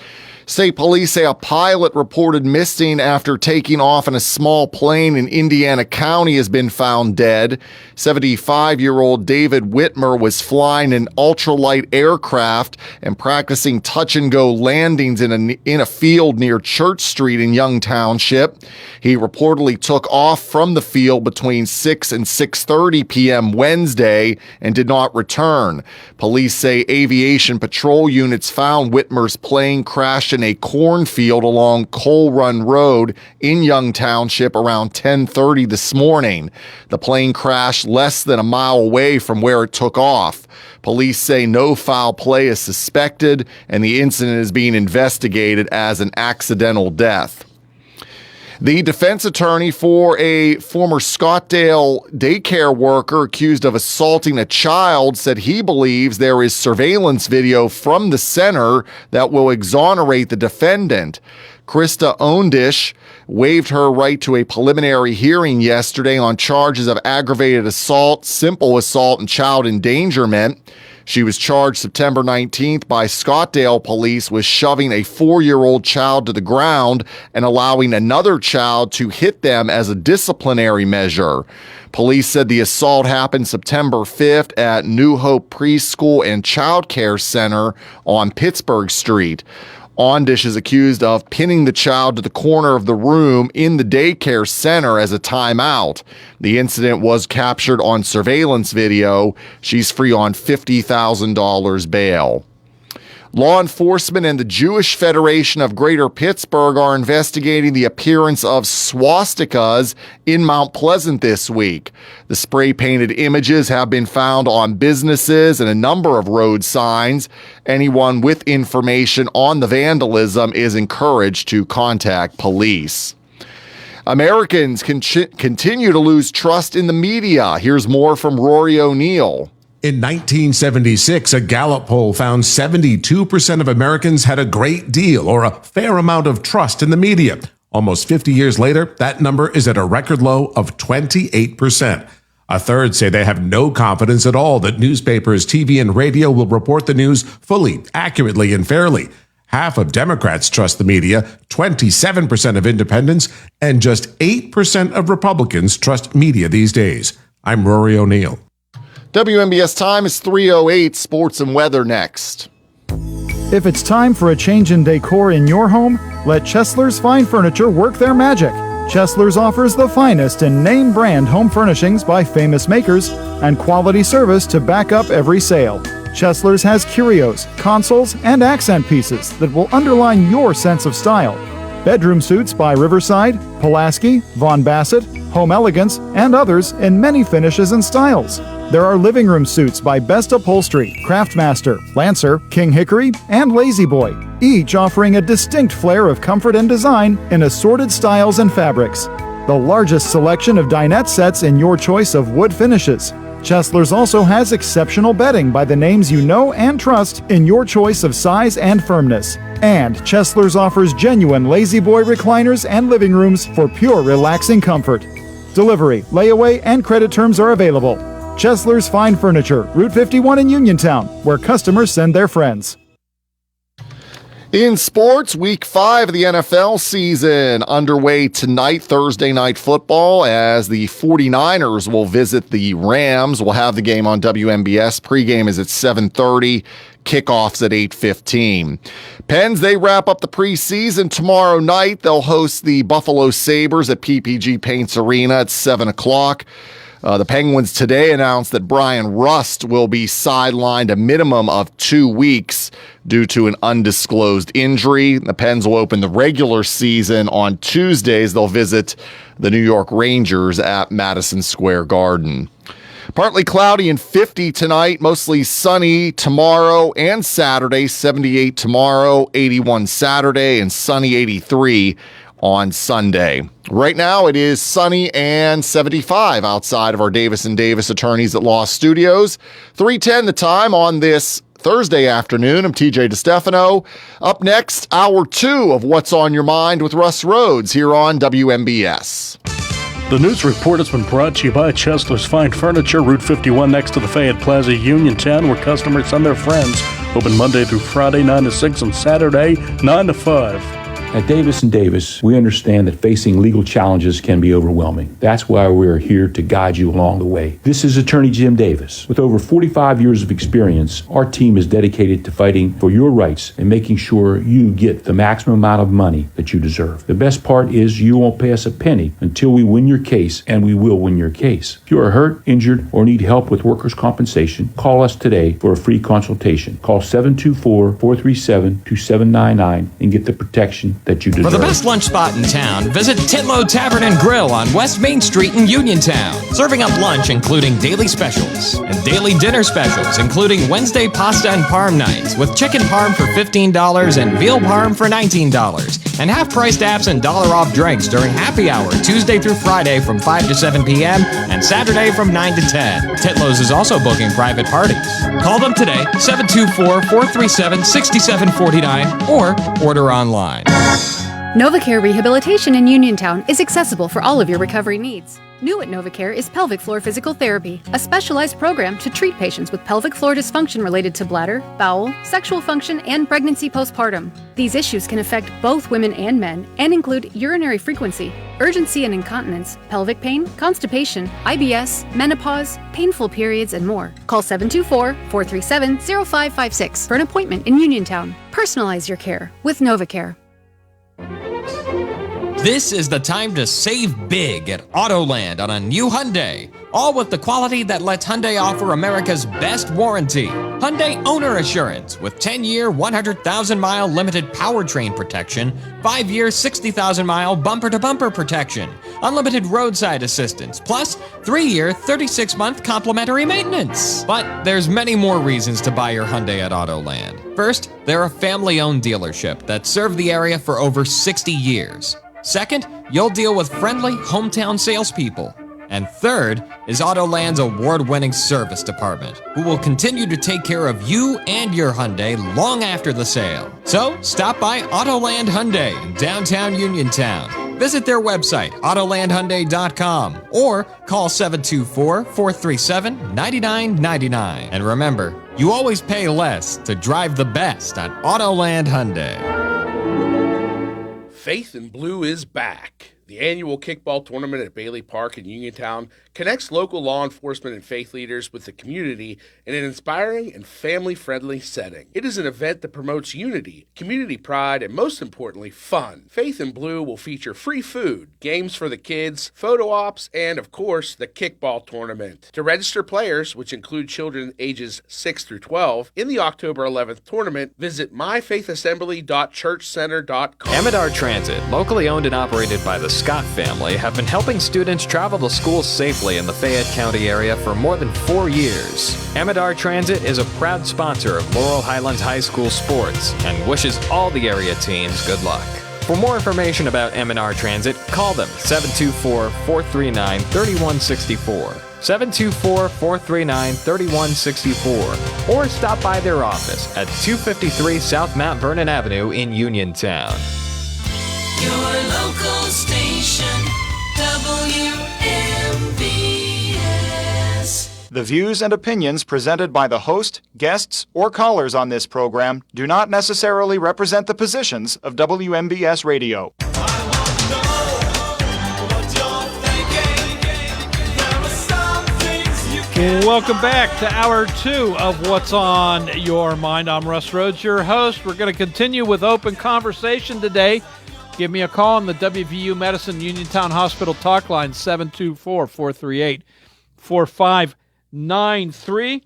State police say a pilot reported missing after taking off in a small plane in Indiana County has been found dead. 75-year-old David Whitmer was flying an ultralight aircraft and practicing touch-and-go landings in a field near Church Street in Young Township. He reportedly took off from the field between 6 and 6:30 p.m. Wednesday and did not return. Police say aviation patrol units found Whitmer's plane crashed in a cornfield along Coal Run Road in Young Township around 10:30 this morning. The plane crashed less than a mile away from where it took off. Police say no foul play is suspected, and the incident is being investigated as an accidental death. The defense attorney for a former Scottdale daycare worker accused of assaulting a child said he believes there is surveillance video from the center that will exonerate the defendant. Krista Ondish waived her right to a preliminary hearing yesterday on charges of aggravated assault, simple assault, and child endangerment. She was charged September 19th by Scottdale police with shoving a 4-year-old child to the ground and allowing another child to hit them as a disciplinary measure. Police said the assault happened September 5th at New Hope Preschool and Child Care Center on Pittsburgh Street. Ondish is accused of pinning the child to the corner of the room in the daycare center as a timeout. The incident was captured on surveillance video. She's free on $50,000 bail. Law enforcement and the Jewish Federation of Greater Pittsburgh are investigating the appearance of swastikas in Mount Pleasant this week. The spray-painted images have been found on businesses and a number of road signs. Anyone with information on the vandalism is encouraged to contact police. Americans continue to lose trust in the media. Here's more from Rory O'Neill. In 1976, a Gallup poll found 72% of Americans had a great deal or a fair amount of trust in the media. Almost 50 years later, that number is at a record low of 28%. A third say they have no confidence at all that newspapers, TV, and radio will report the news fully, accurately, and fairly. Half of Democrats trust the media, 27% of independents, and just 8% of Republicans trust media these days. I'm Rory O'Neill. WMBS time is 3:08. Sports and weather next. If it's time for a change in decor in your home, let Chesler's Fine Furniture work their magic. Chesler's offers the finest in name brand home furnishings by famous makers and quality service to back up every sale. Chesler's has curios, consoles, and accent pieces that will underline your sense of style. Bedroom suits by Riverside, Pulaski, Von Bassett, Home Elegance, and others in many finishes and styles. There are living room suits by Best Upholstery, Craftmaster, Lancer, King Hickory, and Lazy Boy, each offering a distinct flair of comfort and design in assorted styles and fabrics. The largest selection of dinette sets in your choice of wood finishes. Chesler's also has exceptional bedding by the names you know and trust in your choice of size and firmness. And Chesler's offers genuine Lazy Boy recliners and living rooms for pure relaxing comfort. Delivery, layaway, and credit terms are available. Chesler's Fine Furniture, Route 51 in Uniontown, where customers send their friends. In sports, Week 5 of the NFL season underway tonight, Thursday Night Football, as the 49ers will visit the Rams. We'll have the game on WMBS. Pregame is at 7:30. Kickoffs at 8:15. Pens, they wrap up the preseason tomorrow night. They'll host the Buffalo Sabres at PPG Paints Arena at 7 o'clock. The Penguins today announced that Brian Rust will be sidelined a minimum of 2 weeks due to an undisclosed injury. The Pens will open the regular season on Tuesdays. They'll visit the New York Rangers at Madison Square Garden. Partly cloudy and 50 tonight, mostly sunny tomorrow and Saturday, 78 tomorrow, 81 Saturday, and sunny 83 on Sunday. Right now, it is sunny and 75 outside of our Davis & Davis Attorneys at Law Studios. 3:10 the time on this Thursday afternoon. I'm TJ DeStefano. Up next, hour 2 of What's on Your Mind with Russ Rhodes here on WMBS. The news report has been brought to you by Chesler's Fine Furniture, Route 51 next to the Fayette Plaza, Uniontown, where customers and their friends open Monday through Friday 9 to 6 and Saturday 9 to 5. At Davis & Davis, we understand that facing legal challenges can be overwhelming. That's why we're here to guide you along the way. This is Attorney Jim Davis. With over 45 years of experience, our team is dedicated to fighting for your rights and making sure you get the maximum amount of money that you deserve. The best part is you won't pay us a penny until we win your case, and we will win your case. If you are hurt, injured, or need help with workers' compensation, call us today for a free consultation. Call 724-437-2799 and get the protection that you deserve. For the best lunch spot in town, visit Titlow Tavern and Grill on West Main Street in Uniontown. Serving up lunch including daily specials and daily dinner specials, including Wednesday pasta and parm nights with chicken parm for $15 and veal parm for $19. And half-priced apps and $1 off drinks during happy hour Tuesday through Friday from 5 to 7 p.m. and Saturday from 9 to 10. Titlows is also booking private parties. Call them today, 724-437-6749, or order online. NovaCare Rehabilitation in Uniontown is accessible for all of your recovery needs. New at NovaCare is pelvic floor physical therapy, a specialized program to treat patients with pelvic floor dysfunction related to bladder, bowel, sexual function, and pregnancy postpartum. These issues can affect both women and men and include urinary frequency, urgency and incontinence, pelvic pain, constipation, IBS, menopause, painful periods, and more. Call 724-437-0556 for an appointment in Uniontown. Personalize your care with NovaCare. This is the time to save big at Autoland on a new Hyundai. All with the quality that lets Hyundai offer America's best warranty. Hyundai Owner Assurance with 10-year, 100,000-mile limited powertrain protection, 5-year, 60,000-mile bumper-to-bumper protection, unlimited roadside assistance, plus 3-year, 36-month complimentary maintenance. But there's many more reasons to buy your Hyundai at Autoland. First, they're a family-owned dealership that served the area for over 60 years. Second, you'll deal with friendly hometown salespeople. And third is Autoland's award-winning service department, who will continue to take care of you and your Hyundai long after the sale. So stop by Autoland Hyundai in downtown Uniontown. Visit their website, AutolandHyundai.com, or call 724-437-9999. And remember, you always pay less to drive the best at Autoland Hyundai. Faith in Blue is back. The annual kickball tournament at Bailey Park in Uniontown connects local law enforcement and faith leaders with the community in an inspiring and family-friendly setting. It is an event that promotes unity, community pride, and most importantly, fun. Faith in Blue will feature free food, games for the kids, photo ops, and, of course, the kickball tournament. To register players, which include children ages 6 through 12, in the October 11th tournament, visit myfaithassembly.churchcenter.com. Amador Transit, locally owned and operated by the Scott family, have been helping students travel to school safely in the Fayette County area for more than 4 years. Amador Transit is a proud sponsor of Laurel Highlands High School sports and wishes all the area teams good luck. For more information about Amador Transit, call them 724-439-3164. 724-439-3164, or stop by their office at 253 South Mount Vernon Avenue in Uniontown. Your local station, WMBS. The views and opinions presented by the host, guests, or callers on this program do not necessarily represent the positions of WMBS Radio. Welcome back to Hour 2 of What's on Your Mind. I'm Russ Rhodes, your host. We're going to continue with open conversation today. Give me a call on the WVU Medicine Uniontown Hospital talk line, 724-438-4593.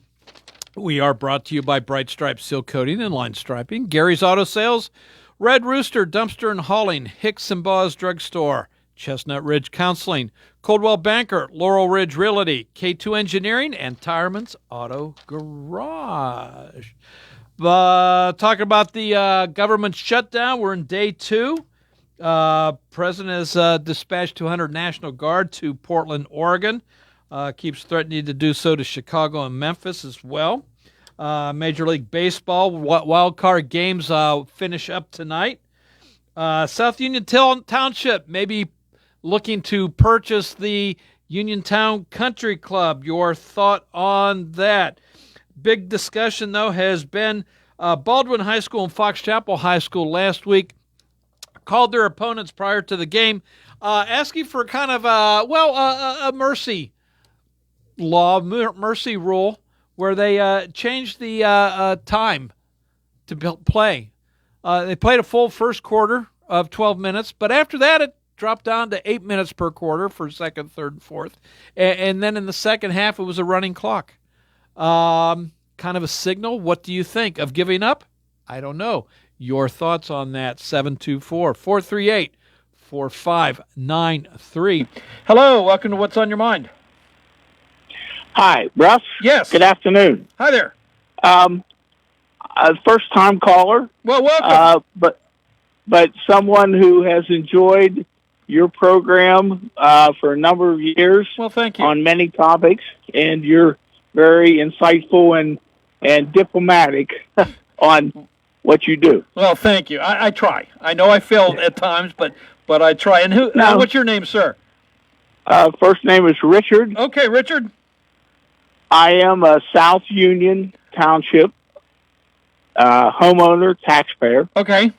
We are brought to you by Bright Stripe Seal Coating and Line Striping, Gary's Auto Sales, Red Rooster Dumpster and Hauling, Hicks and Bawes Drugstore, Chestnut Ridge Counseling, Coldwell Banker, Laurel Ridge Realty, K2 Engineering, and Tireman's Auto Garage. Talking about the government shutdown, we're in day 2. President has dispatched 200 National Guard to Portland, Oregon. Keeps threatening to do so to Chicago and Memphis as well. Major League Baseball wild card games finish up tonight. South Uniontown Township maybe looking to purchase the Uniontown Country Club. Your thought on that? Big discussion, though, has been Baldwin High School and Fox Chapel High School last week called their opponents prior to the game, asking for kind of a mercy law, mercy rule, where they changed the time to play. They played a full first quarter of 12 minutes, but after that it dropped down to 8 minutes per quarter for second, third, and fourth. And then in the second half, it was a running clock. Kind of a signal. What do you think? Of giving up? I don't know. Your thoughts on that, 724-438-4593. Hello, welcome to What's on Your Mind. Hi, Russ. Yes. Good afternoon. Hi there. First-time caller. Well, welcome. But someone who has enjoyed your program for a number of years. Well, thank you. On many topics, and you're very insightful and diplomatic on what you do. Well, thank you. I try. I know I fail at times, but I try. And what's your name, sir? First name is Richard. Okay, Richard. I am a South Union Township homeowner, taxpayer. Okay.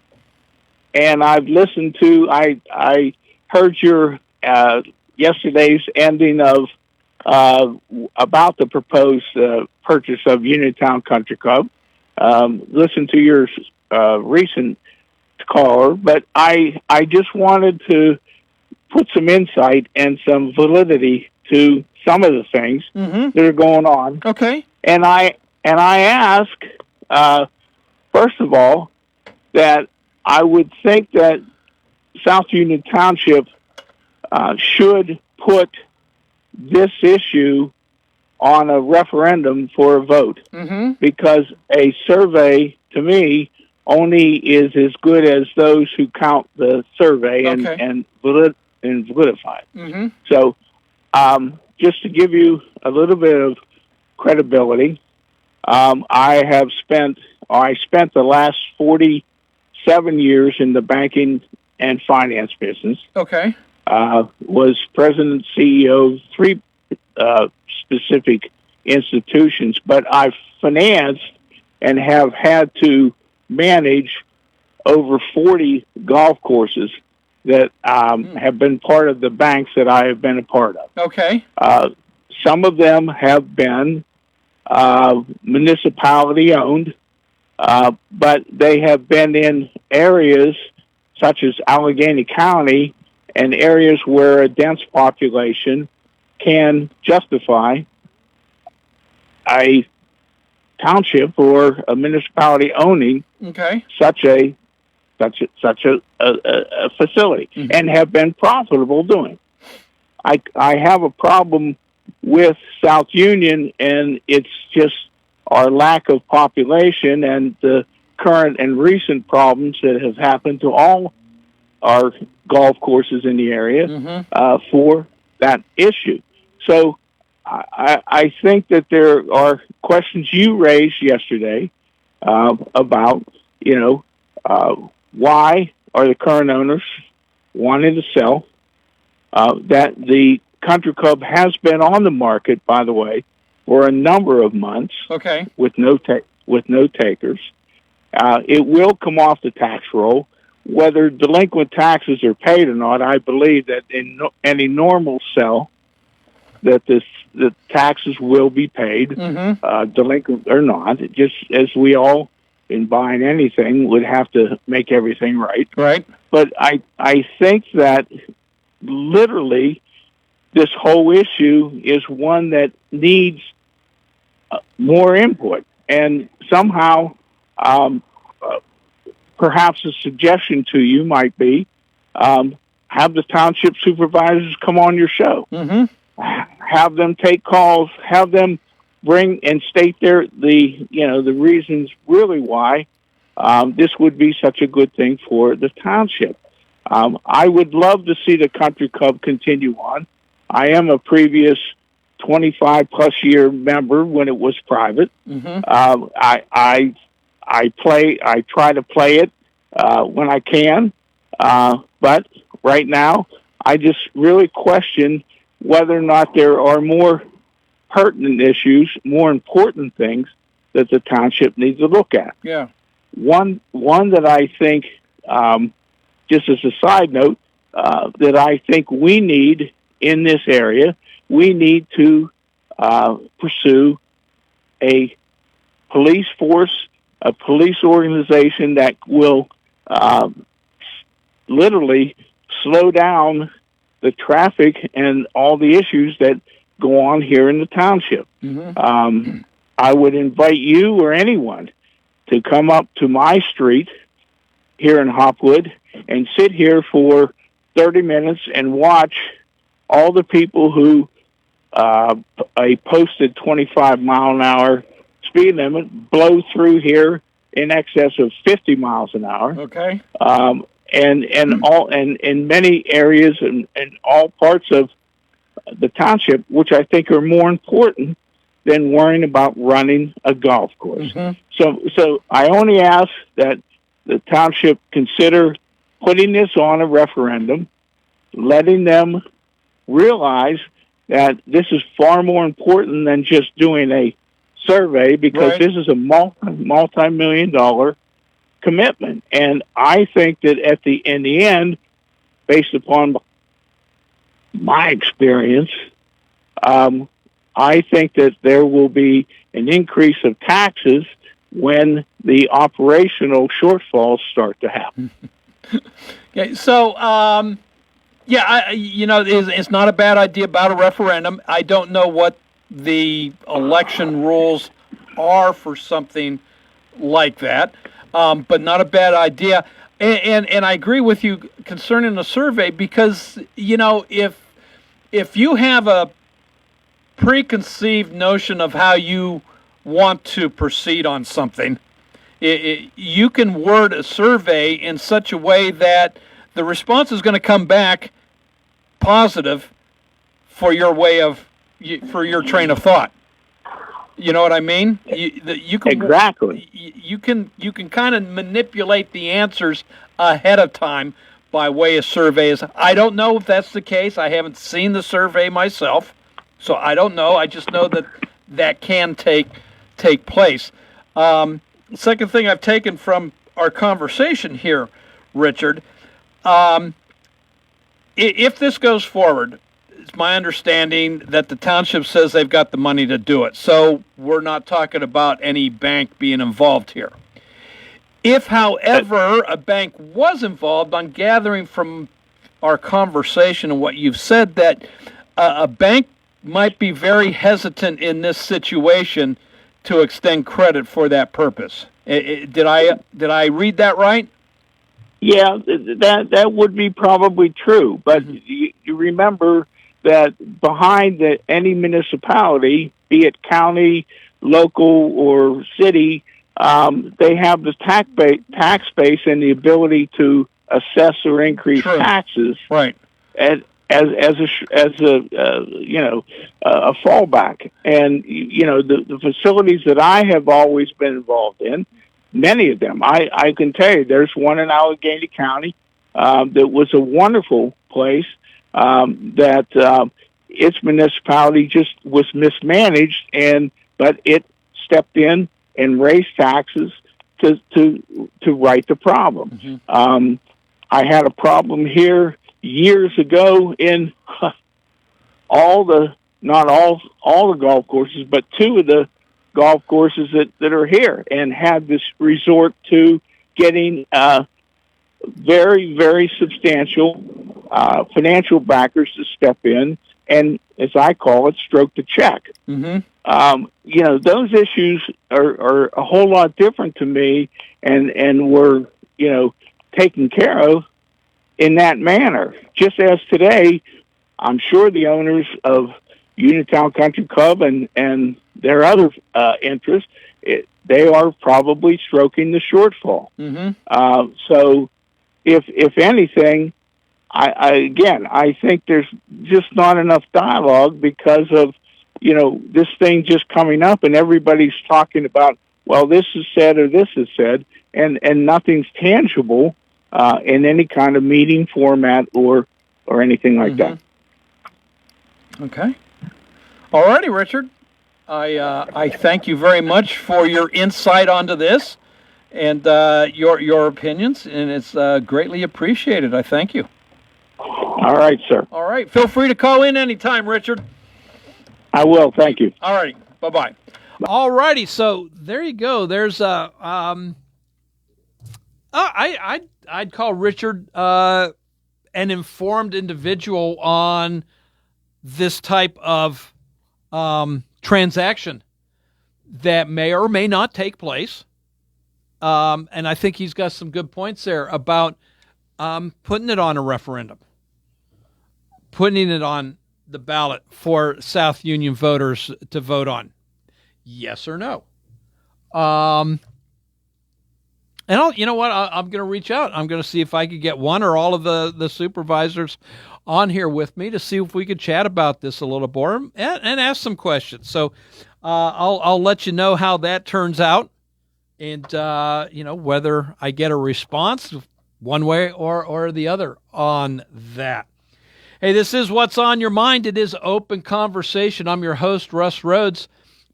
And I've listened to, I heard your yesterday's ending of about the proposed purchase of Uniontown Country Club. Listened to your recent caller, but I just wanted to put some insight and some validity to some of the things that are going on. Okay. And I ask, first of all, that I would think that South Union Township should put this issue on a referendum for a vote, because a survey, to me, only is as good as those who count the survey and validify it. So, just to give you a little bit of credibility, I spent the last 47 years in the banking and finance business. Okay. Was president, CEO of 3 specific institutions, but I've financed and have had to manage over 40 golf courses that have been part of the banks that I have been a part of. Okay. Some of them have been municipality owned, but they have been in areas such as Allegheny County and areas where a dense population can justify a township or a municipality owning such a facility and have been profitable doing. I have a problem with South Union, and it's just our lack of population and the current and recent problems that have happened to all our golf courses in the area for that issue. So I think that there are questions you raised yesterday about, why are the current owners wanting to sell? That the country club has been on the market, by the way, for a number of months. Okay. With no takers. It will come off the tax roll. Whether delinquent taxes are paid or not, I believe that in any normal sale, that the taxes will be paid, delinquent or not. Just as we all, in buying anything, would have to make everything right. Right. But I think that literally this whole issue is one that needs more input, and somehow perhaps a suggestion to you might be have the township supervisors come on your show. Have them take calls, have them bring and state the reasons really why this would be such a good thing for the township. I would love to see the Country Club continue on. I am a previous 25 plus year member when it was private. I try to play it when I can, but right now I just really question whether or not there are more pertinent issues, more important things that the township needs to look at. Yeah. One that I think, just as a side note, that I think we need in this area, we need to pursue a police force, a police organization that will literally slow down the traffic and all the issues that go on here in the township. I would invite you or anyone to come up to my street here in Hopwood and sit here for 30 minutes and watch all the people who a posted 25-mile-an-hour speed limit blow through here in excess of 50 miles an hour. Okay. And in many areas and all parts of the township, which I think are more important than worrying about running a golf course. So I only ask that the township consider putting this on a referendum, letting them realize that this is far more important than just doing a survey, because this is a multi-million-dollar commitment. And I think that in the end, based upon my experience, I think that there will be an increase of taxes when the operational shortfalls start to happen. Okay, so it's not a bad idea about a referendum. I don't know what the election rules are for something like that, but not a bad idea. And I agree with you concerning the survey, because if you have a preconceived notion of how you want to proceed on something, you can word a survey in such a way that the response is going to come back positive for your for your train of thought. You know what I mean? You can, exactly. You can kind of manipulate the answers ahead of time by way of surveys. I don't know if that's the case. I haven't seen the survey myself, so I don't know. I just know that can take place. Second thing I've taken from our conversation here, Richard, if this goes forward, it's my understanding that the township says they've got the money to do it. So we're not talking about any bank being involved here. If, however, a bank was involved, I'm gathering from our conversation and what you've said that a bank might be very hesitant in this situation to extend credit for that purpose. Did I read that right? Yeah, that would be probably true. But you remember that behind any municipality, be it county, local, or city, they have the tax base and the ability to assess or increase taxes. Right. As a fallback. And the facilities that I have always been involved in, many of them, I can tell you, there's one in Allegheny County that was a wonderful place that its municipality just was mismanaged, but it stepped in and raised taxes to right the problem. I had a problem here years ago in all the not all the golf courses, but two of the golf courses that are here, and have this resort to getting very, very substantial financial backers to step in and, as I call it, stroke the check. Mm-hmm. Those issues are a whole lot different to me, and were, taken care of in that manner. Just as today, I'm sure the owners of Uniontown Country Club and their other interests, they are probably stroking the shortfall. Mm-hmm. So, if anything, I think there's just not enough dialogue because of, this thing just coming up, and everybody's talking about, well, this is said or this is said, and nothing's tangible in any kind of meeting format or anything like that. Okay. All righty, Richard. I thank you very much for your insight onto this and your opinions, and it's greatly appreciated. I thank you. All right, sir. All right. Feel free to call in anytime, Richard. I will. Thank you. All righty. Bye-bye. All righty. So there you go. There's I'd call Richard an informed individual on this type of transaction that may or may not take place. And I think he's got some good points there about putting it on a referendum, putting it on the ballot for South Union voters to vote on. Yes or no? And you know what? I'm going to reach out. I'm going to see if I could get one or all of the supervisors on here with me to see if we could chat about this a little more and ask some questions. So I'll let you know how that turns out, and whether I get a response one way or the other on that. Hey, this is What's on Your Mind. It is open conversation. I'm your host, Russ Rhodes.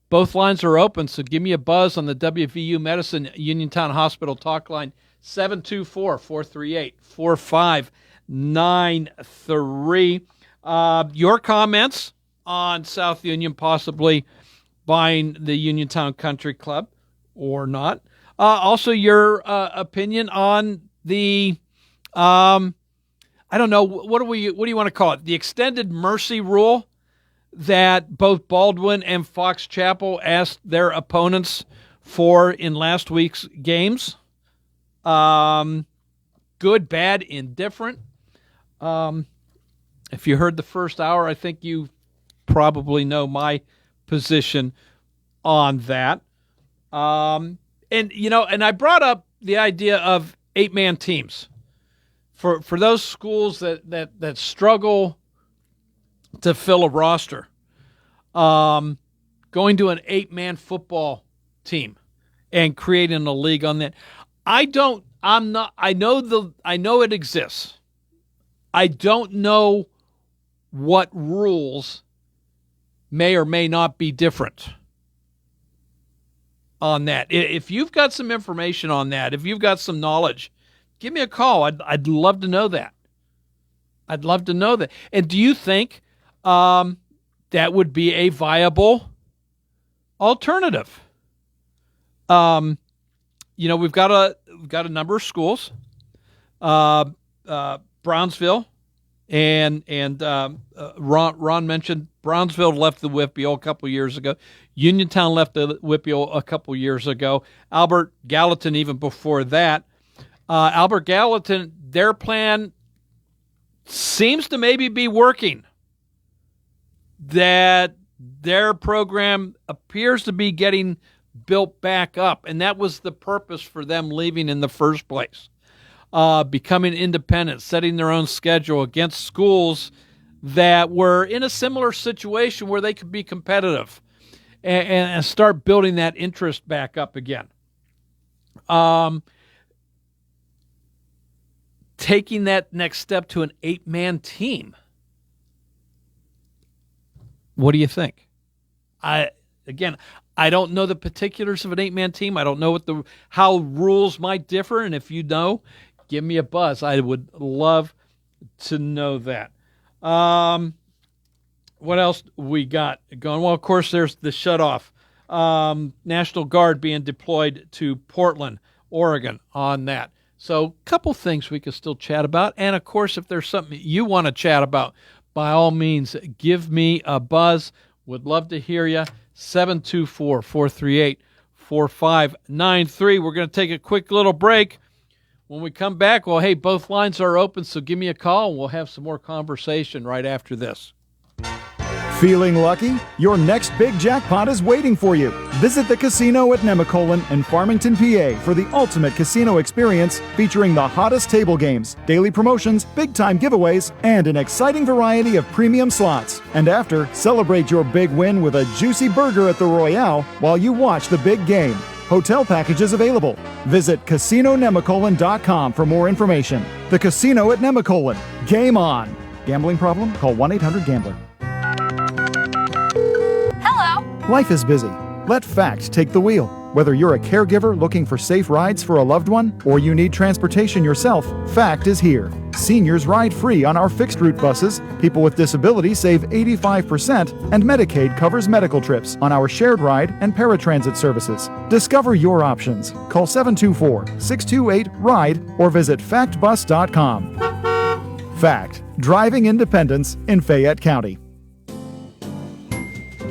Both lines are open, so give me a buzz on the WVU Medicine Uniontown Hospital talk line, 724-438-4593. Your comments on South Union possibly buying the Uniontown Country Club or not. Also, your opinion on the, I don't know, what do you want to call it? The extended mercy rule that both Baldwin and Fox Chapel asked their opponents for in last week's games. Good, bad, indifferent. If you heard the first hour, I think you probably know my position on that. And I brought up the idea of 8-man teams for those schools that struggle to fill a roster. Going to an 8-man football team and creating a league on that. I know it exists. I don't know what rules may or may not be different on that. If you've got some information on that, if you've got some knowledge, give me a call. I'd love to know that. I'd love to know that. And do you think that would be a viable alternative? We've got a number of schools, Brownsville, and Ron mentioned Brownsville left the WIPIO a couple years ago. Uniontown left the WIPIO a couple years ago. Albert Gallatin even before that. Albert Gallatin, their plan seems to maybe be working. That their program appears to be getting built back up, and that was the purpose for them leaving in the first place. Becoming independent, setting their own schedule against schools that were in a similar situation where they could be competitive and start building that interest back up again. Taking that next step to an 8-man team. What do you think? I don't know the particulars of an 8-man team. I don't know how rules might differ, and if you know, give me a buzz. I would love to know that. What else we got going? Well, of course, there's the shutoff. National Guard being deployed to Portland, Oregon on that. So a couple things we could still chat about. And, of course, if there's something you want to chat about, by all means, give me a buzz. Would love to hear you. 724-438-4593. We're going to take a quick little break. When we come back, well, hey, both lines are open, so give me a call, and we'll have some more conversation right after this. Feeling lucky? Your next big jackpot is waiting for you. Visit the casino at Nemacolin in Farmington, PA for the ultimate casino experience featuring the hottest table games, daily promotions, big-time giveaways, and an exciting variety of premium slots. And after, celebrate your big win with a juicy burger at the Royale while you watch the big game. Hotel packages available. Visit CasinoNemacolin.com for more information. The Casino at Nemacolin. Game on. Gambling problem? Call 1-800-GAMBLER. Life is busy. Let FACT take the wheel. Whether you're a caregiver looking for safe rides for a loved one or you need transportation yourself, FACT is here. Seniors ride free on our fixed route buses, people with disabilities save 85%, and Medicaid covers medical trips on our shared ride and paratransit services. Discover your options. Call 724-628-RIDE or visit factbus.com. FACT, driving independence in Fayette County.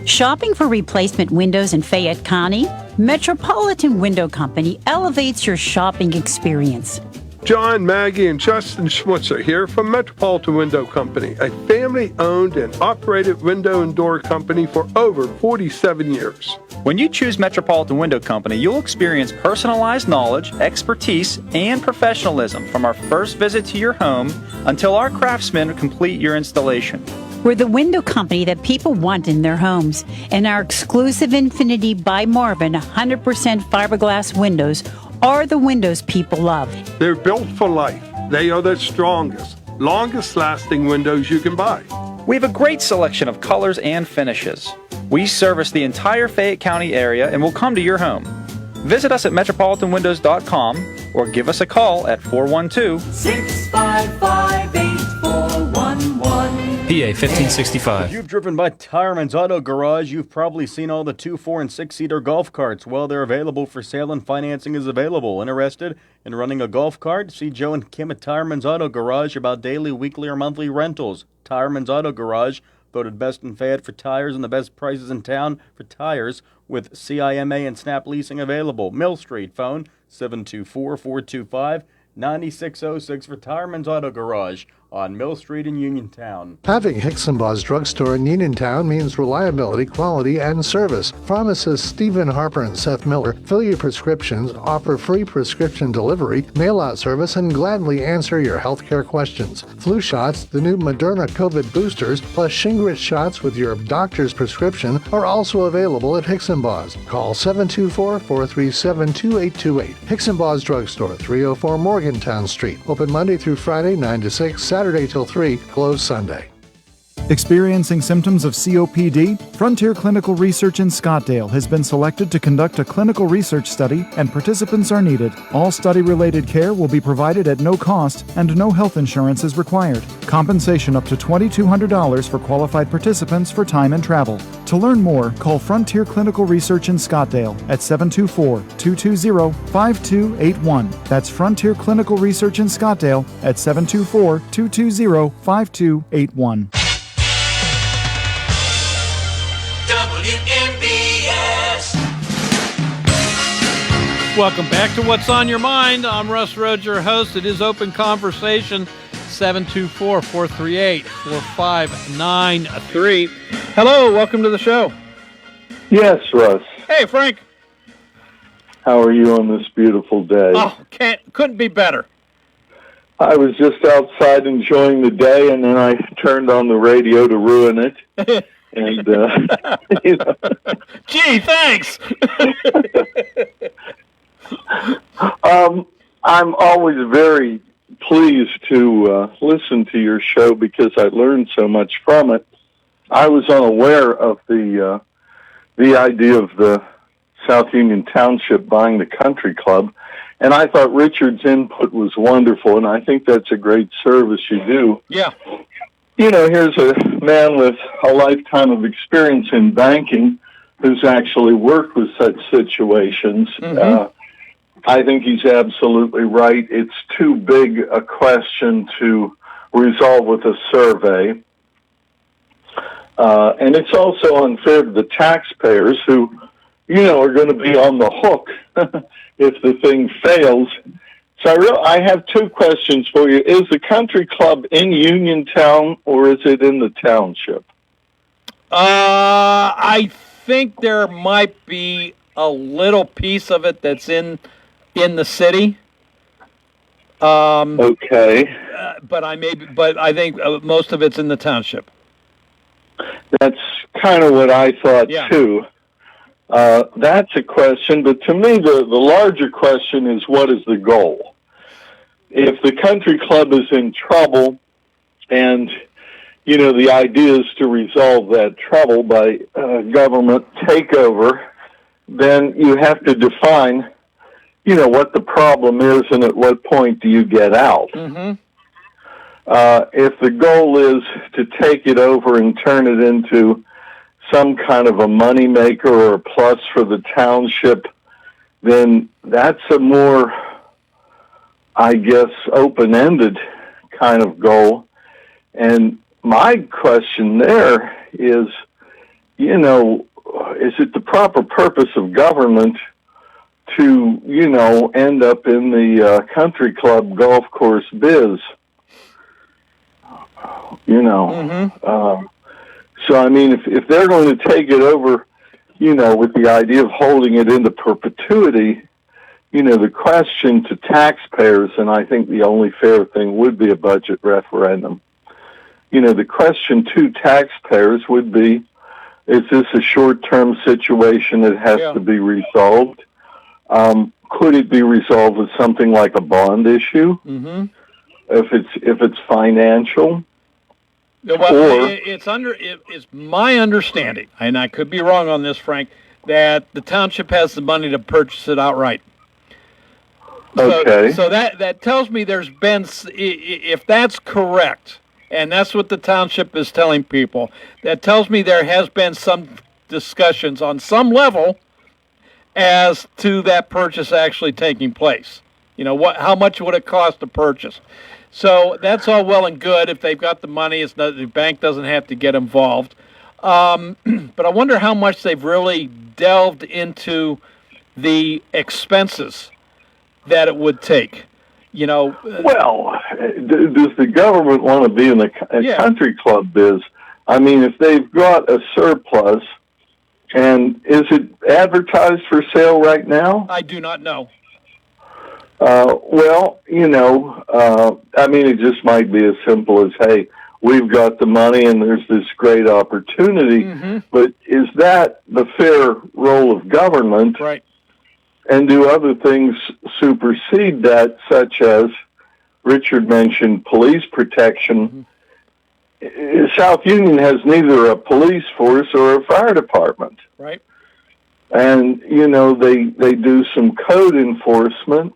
Shopping for replacement windows in Fayette County? Metropolitan Window Company elevates your shopping experience. John, Maggie, and Justin Schmutzer here from Metropolitan Window Company, a family-owned and operated window and door company for over 47 years. When you choose Metropolitan Window Company, you'll experience personalized knowledge, expertise, and professionalism from our first visit to your home until our craftsmen complete your installation. We're the window company that people want in their homes, and our exclusive Infinity by Marvin 100% fiberglass windows are the windows people love. They're built for life. They are the strongest, longest-lasting windows you can buy. We have a great selection of colors and finishes. We service the entire Fayette County area and will come to your home. Visit us at metropolitanwindows.com or give us a call at 412-655-8411. PA 1565. If you've driven by Tireman's Auto Garage, you've probably seen all the 2-, 4-, and 6-seater golf carts. Well, they're available for sale and financing is available. Interested in running a golf cart? See Joe and Kim at Tireman's Auto Garage about daily, weekly, or monthly rentals. Tireman's Auto Garage, voted best in Fayette for tires and the best prices in town for tires with CIMA and Snap leasing available. Mill Street, phone 724-425-9606 for Tireman's Auto Garage on Mill Street in Uniontown. Having Hicks & Boss Drugstore in Uniontown means reliability, quality, and service. Pharmacists Stephen Harper and Seth Miller fill your prescriptions, offer free prescription delivery, mail-out service, and gladly answer your healthcare questions. Flu shots, the new Moderna COVID boosters, plus Shingrix shots with your doctor's prescription are also available at Hicks & Boss. Call 724-437-2828. Hicks & Boss Drugstore, 304 Morgantown Street. Open Monday through Friday, 9 to 6, Saturday till 3, closed Sunday. Experiencing symptoms of COPD? Frontier Clinical Research in Scottdale has been selected to conduct a clinical research study, and participants are needed. All study-related care will be provided at no cost, and no health insurance is required. Compensation up to $2,200 for qualified participants for time and travel. To learn more, call Frontier Clinical Research in Scottdale at 724-220-5281. That's Frontier Clinical Research in Scottdale at 724-220-5281. Welcome back to What's on Your Mind. I'm Russ Rhodes, your host. It is Open Conversation, 724-438-4593. Hello, welcome to the show. Yes, Russ. Hey, Frank. How are you on this beautiful day? Oh, couldn't be better. I was just outside enjoying the day, and then I turned on the radio to ruin it. And, you know. Gee, thanks. I'm always very pleased to listen to your show because I learned so much from it. I was unaware of the idea of the South Union Township buying the country club, and I thought Richard's input was wonderful, and I think that's a great service you do. Yeah. Here's a man with a lifetime of experience in banking who's actually worked with such situations. I think he's absolutely right. It's too big a question to resolve with a survey. And it's also unfair to the taxpayers who, are going to be on the hook if the thing fails. So I have two questions for you. Is the country club in Uniontown or is it in the township? I think there might be a little piece of it that's in the city. Okay. But I think most of it's in the township. That's kind of what I thought too. That's a question, but to me the larger question is, what is the goal? If the country club is in trouble and, the idea is to resolve that trouble by government takeover, then you have to define, what the problem is and at what point do you get out. If the goal is to take it over and turn it into some kind of a moneymaker or a plus for the township, then that's a more, I guess, open-ended kind of goal. And my question there is, is it the proper purpose of government to, end up in the country club golf course biz? So, I mean, if they're going to take it over, with the idea of holding it into perpetuity, the question to taxpayers, and I think the only fair thing would be a budget referendum. The question to taxpayers would be, is this a short-term situation that has to be resolved? Could it be resolved with something like a bond issue? If it's financial? Well, it's my understanding, and I could be wrong on this, Frank, that the township has the money to purchase it outright. Okay. So that tells me there's been, if that's correct, and that's what the township is telling people, that tells me there has been some discussions on some level as to that purchase actually taking place. How much would it cost to purchase? So that's all well and good if they've got the money. The bank doesn't have to get involved. But I wonder how much they've really delved into the expenses that it would take. Well, does the government want to be in the country club biz? I mean, if they've got a surplus, and is it advertised for sale right now? I do not know. Well, I mean, it just might be as simple as, hey, we've got the money and there's this great opportunity, but is that the fair role of government? Right. And do other things supersede that, such as Richard mentioned, police protection? South Union has neither a police force or a fire department. Right. And, they do some code enforcement,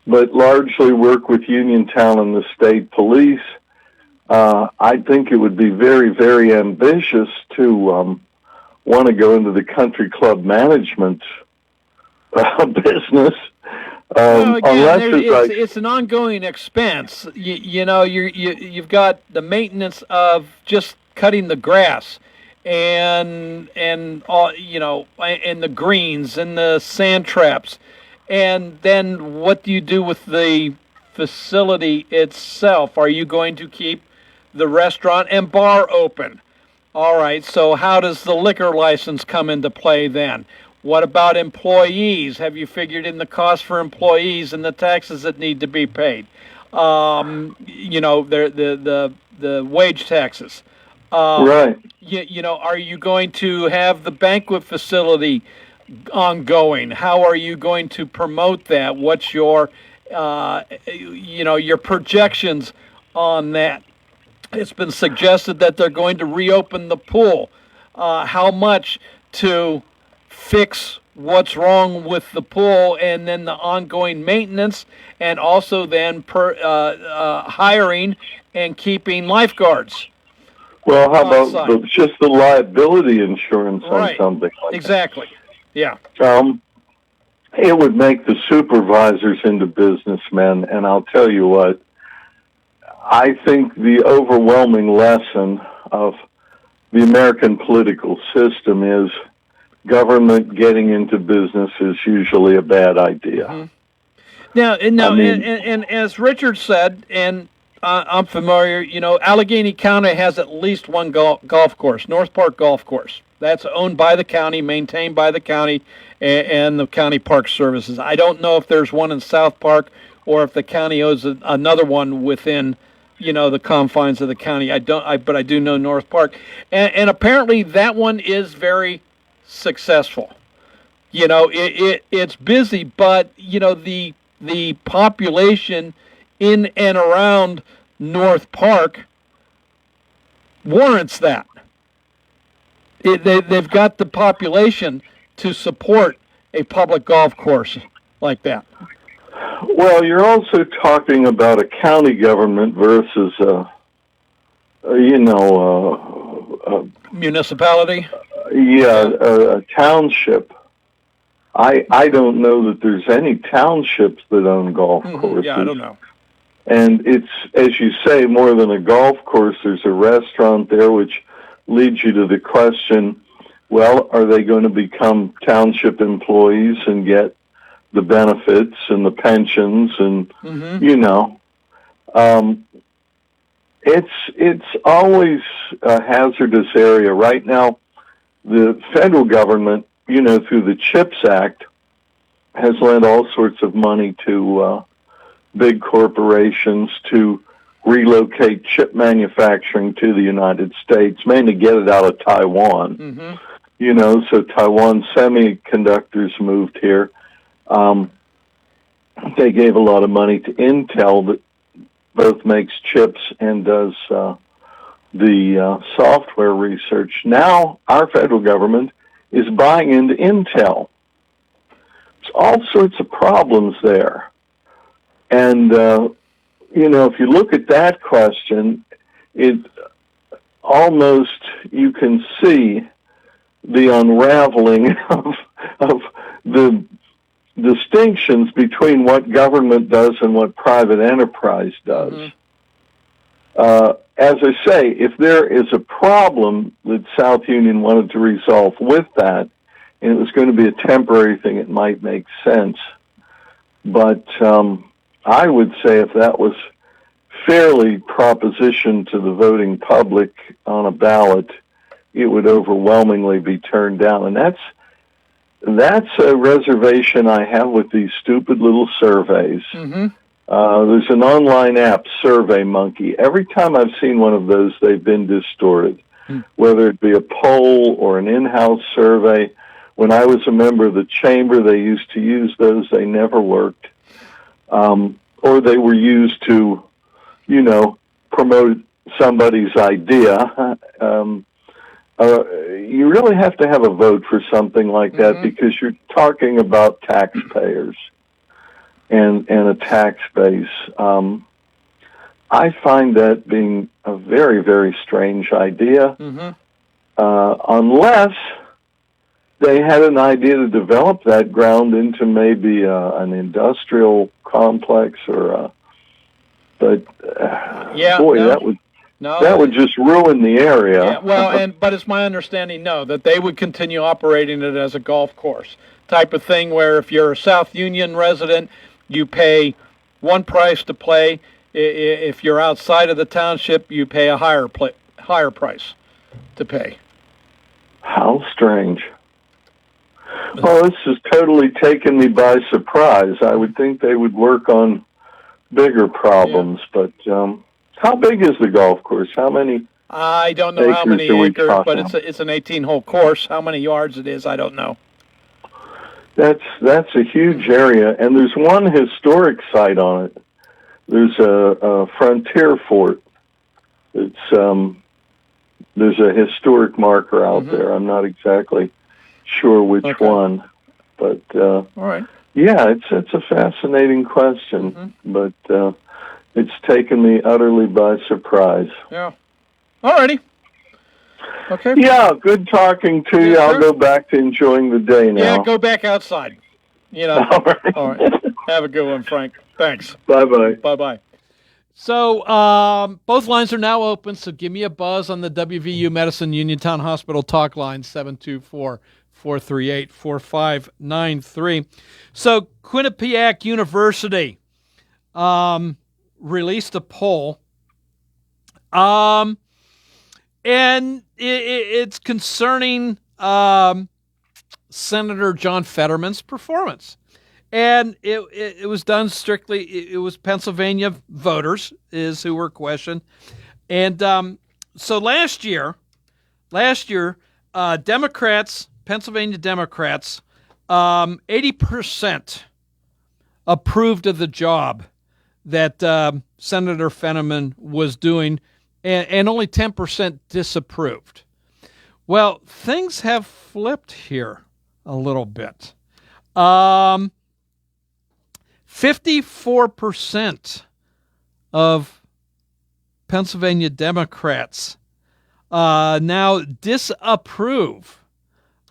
but largely work with Uniontown and the state police. I think it would be very, very ambitious to want to go into the country club management business. It's an ongoing expense. You've got the maintenance of just cutting the grass, and all, and the greens and the sand traps. And then what do you do with the facility itself? Are you going to keep the restaurant and bar open? All right, so how does the liquor license come into play then? What about employees? Have you figured in the cost for employees and the taxes that need to be paid? The wage taxes. Right. Are you going to have the banquet facility ongoing? How are you going to promote that? What's your projections on that? It's been suggested that they're going to reopen the pool. How much to fix what's wrong with the pool, and then the ongoing maintenance, and also then hiring and keeping lifeguards. Well, how about just the liability insurance on something like exactly. Yeah. It would make the supervisors into businessmen, and I'll tell you what, I think the overwhelming lesson of the American political system is government getting into business is usually a bad idea. Mm-hmm. Now, and as Richard said, and I'm familiar, Allegheny County has at least one golf course, North Park Golf Course. That's owned by the county, maintained by the county, and the county park services. I don't know if there's one in South Park or if the county owns another one within, the confines of the county. But I do know North Park, and apparently that one is very successful. It's busy, but the population in and around North Park warrants that. They've got the population to support a public golf course like that. Well, you're also talking about a county government versus a municipality. A township. I don't know that there's any townships that own golf courses. Yeah, I don't know. And it's, as you say, more than a golf course. There's a restaurant there, which leads you to the question, well, are they going to become township employees and get the benefits and the pensions and, it's always a hazardous area. Right now, the federal government, through the CHIPS Act, has lent all sorts of money to big corporations to relocate chip manufacturing to the United States, mainly get it out of Taiwan. So Taiwan Semiconductors moved here. They gave a lot of money to Intel that both makes chips and does the software research. Now our federal government is buying into Intel. There's all sorts of problems there. And, if you look at that question, it almost, you can see the unraveling of the distinctions between what government does and what private enterprise does. As I say, if there is a problem that South Union wanted to resolve with that, and it was going to be a temporary thing, it might make sense. But I would say if that was fairly propositioned to the voting public on a ballot, it would overwhelmingly be turned down. And that's a reservation I have with these stupid little surveys. There's an online app, SurveyMonkey. Every time I've seen one of those, they've been distorted, whether it be a poll or an in-house survey. When I was a member of the chamber, they used to use those. They never worked. Or they were used to, promote somebody's idea. You really have to have a vote for something like that because you're talking about taxpayers and a tax base. I find that being a very, very strange idea, unless they had an idea to develop that ground into maybe an industrial complex or that would just ruin the area. Yeah, well, but it's my understanding, that they would continue operating it as a golf course type of thing where if you're a South Union resident, you pay one price to play. If you're outside of the township, you pay a higher price to pay. How strange. Well, this has totally taken me by surprise. I would think they would work on bigger problems, but how big is the golf course? How many? I don't know how many acres, but it's an 18-hole course. How many yards it is, I don't know. That's a huge area, and there's one historic site on it. There's a frontier fort. It's there's a historic marker out there. I'm not exactly sure which one. But All right. yeah, it's a fascinating question, but it's taken me utterly by surprise. Yeah. All righty. Okay. Yeah, good talking to you. I'll go back to enjoying the day now. Yeah, go back outside. You know. All right. Have a good one, Frank. Thanks. Bye-bye. Bye-bye. So both lines are now open, so give me a buzz on the WVU Medicine Uniontown Hospital talk line, 724-438-4593. So Quinnipiac University released a poll, and it's concerning Senator John Fetterman's performance. And it was done strictly, it was Pennsylvania voters is who were questioned. And so last year, Democrats, Pennsylvania Democrats, 80% approved of the job that Senator Fetterman was doing, and only 10% disapproved. Well, things have flipped here a little bit. 54% of Pennsylvania Democrats now disapprove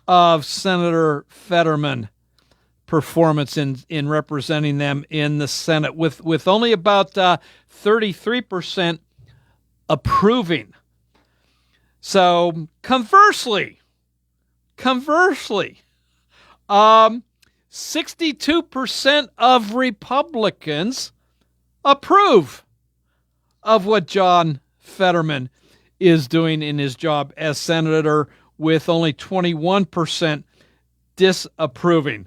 of Senator Fetterman's performance in representing them in the Senate, with only about 33% approving. So conversely, 62% of Republicans approve of what John Fetterman is doing in his job as senator, with only 21% disapproving.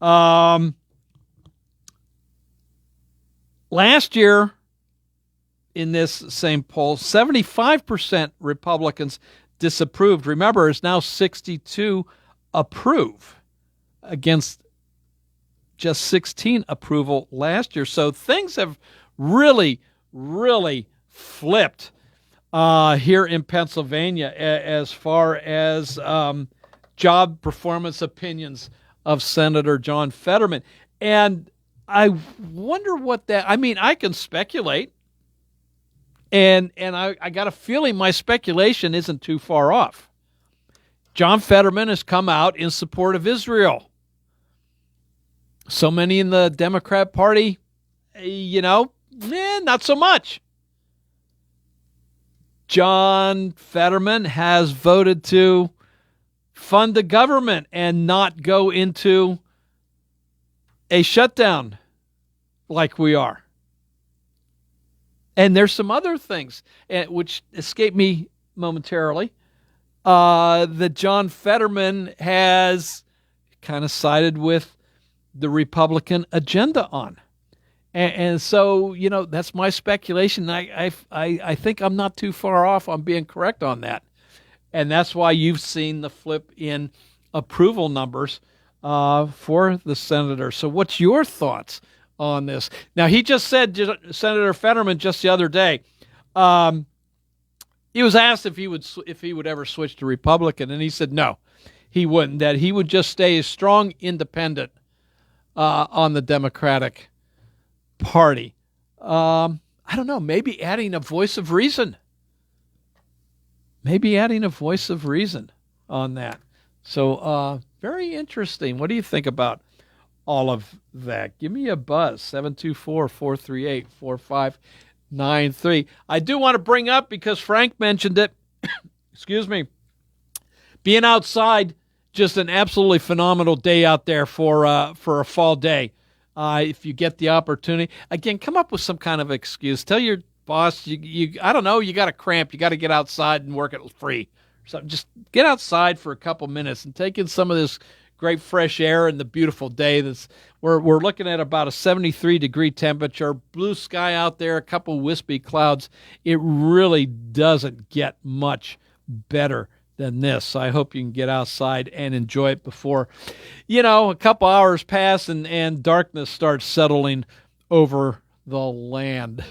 Last year, in this same poll, 75% Republicans disapproved. Remember, it's now 62 approve against just 16 approval last year. So things have really, really flipped here in Pennsylvania as far as job performance opinions of Senator John Fetterman. And I wonder what that, I mean, I can speculate, and I got a feeling my speculation isn't too far off. John Fetterman has come out in support of Israel. So many in the Democrat Party, not so much. John Fetterman has voted to fund the government and not go into a shutdown like we are. And there's some other things which escape me momentarily that John Fetterman has kind of sided with the Republican agenda on. And so, that's my speculation. I think I'm not too far off on being correct on that. And that's why you've seen the flip in approval numbers for the senator. So what's your thoughts on this? Now, he just said, Senator Fetterman, just the other day, he was asked if he would ever switch to Republican, and he said no, he wouldn't, that he would just stay a strong independent on the Democratic Party. I don't know, maybe adding a voice of reason. On that. So very interesting. What do you think about all of that? Give me a buzz, 724-438-4593. I do want to bring up, because Frank mentioned it, excuse me, being outside, just an absolutely phenomenal day out there for a fall day. If you get the opportunity, again, come up with some kind of excuse. Tell your boss, I don't know, you got a cramp, you got to get outside and work it free. So just get outside for a couple minutes and take in some of this great fresh air and the beautiful day. We're looking at about a 73-degree temperature, blue sky out there, a couple wispy clouds. It really doesn't get much better than this. I hope you can get outside and enjoy it before, a couple hours pass and darkness starts settling over the land.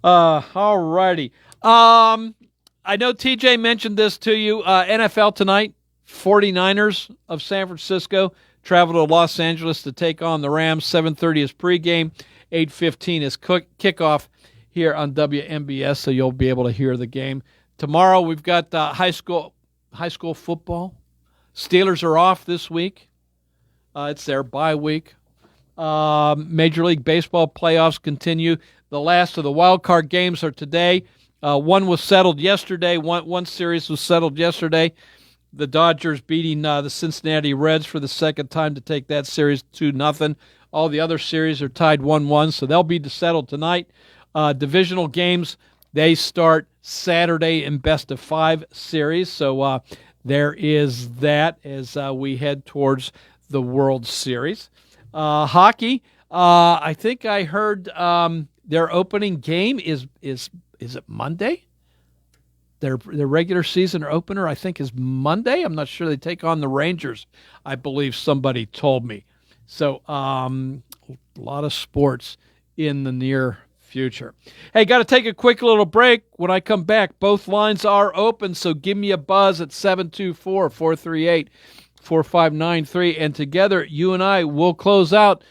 All righty. I know TJ mentioned this to you. NFL tonight, 49ers of San Francisco travel to Los Angeles to take on the Rams. 7:30 is pregame. 8:15 is kickoff here on WMBS, so you'll be able to hear the game. Tomorrow we've got high school football. Steelers are off this week. It's their bye week. Major League Baseball playoffs continue. The last of the wild card games are today. One was settled yesterday. One series was settled yesterday. The Dodgers beating the Cincinnati Reds for the second time to take that series 2-0. All the other series are tied 1-1, so they'll be settled tonight. Divisional games, they start Saturday in best-of-5 series. So there is that as we head towards the World Series. Hockey, I think I heard their opening game is it Monday? Their regular season opener, I think, is Monday. I'm not sure. They take on the Rangers, I believe somebody told me. So a lot of sports in the near future. Hey, got to take a quick little break. When I come back, both lines are open, so give me a buzz at 724-438-4593. And together, you and I will close out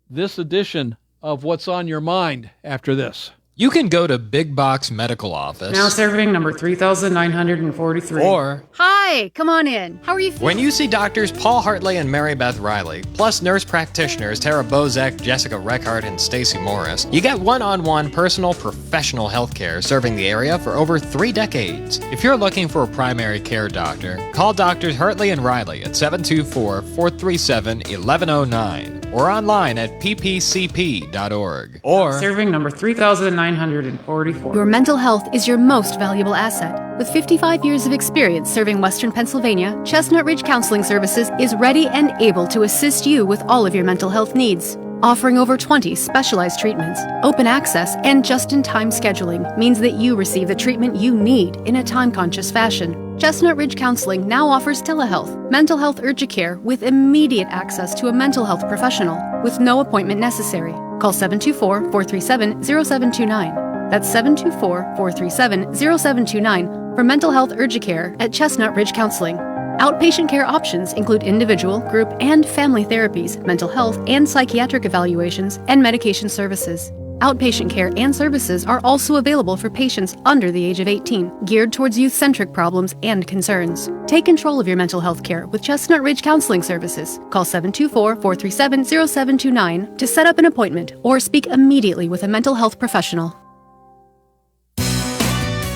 this edition of What's on Your Mind after this. You can go to Big Box Medical Office. Now serving number 3,943. Or Hi, come on in. How are you feeling? when you see doctors Paul Hartley and Mary Beth Riley, plus nurse practitioners Tara Bozek, Jessica Reckart, and Stacy Morris, you get one-on-one personal professional health care serving the area for over 3 decades. If you're looking for a primary care doctor, call Doctors Hartley and Riley at 724-437-1109 or online at ppcp.org. Or Serving number 3,944. Your mental health is your most valuable asset. With 55 years of experience serving Western Pennsylvania, Chestnut Ridge Counseling Services is ready and able to assist you with all of your mental health needs. Offering over 20 specialized treatments, open access, and just-in-time scheduling means that you receive the treatment you need in a time-conscious fashion. Chestnut Ridge Counseling now offers telehealth, mental health urgent care with immediate access to a mental health professional with no appointment necessary. Call 724-437-0729. That's 724-437-0729 for mental health urgent care at Chestnut Ridge Counseling. Outpatient care options include individual, group, and family therapies, mental health and psychiatric evaluations, and medication services. Outpatient care and services are also available for patients under the age of 18, geared towards youth-centric problems and concerns. Take control of your mental health care with Chestnut Ridge Counseling Services. Call 724-437-0729 to set up an appointment or speak immediately with a mental health professional.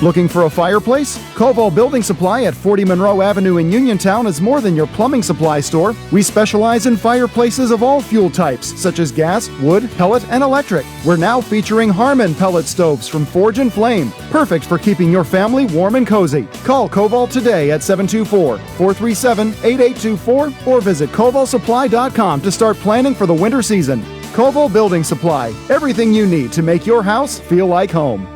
Looking for a fireplace? Koval Building Supply at 40 Monroe Avenue in Uniontown is more than your plumbing supply store. We specialize in fireplaces of all fuel types, such as gas, wood, pellet, and electric. We're now featuring Harmon pellet stoves from Forge and Flame, perfect for keeping your family warm and cozy. Call Koval today at 724-437-8824 or visit kovalsupply.com to start planning for the winter season. Koval Building Supply, everything you need to make your house feel like home.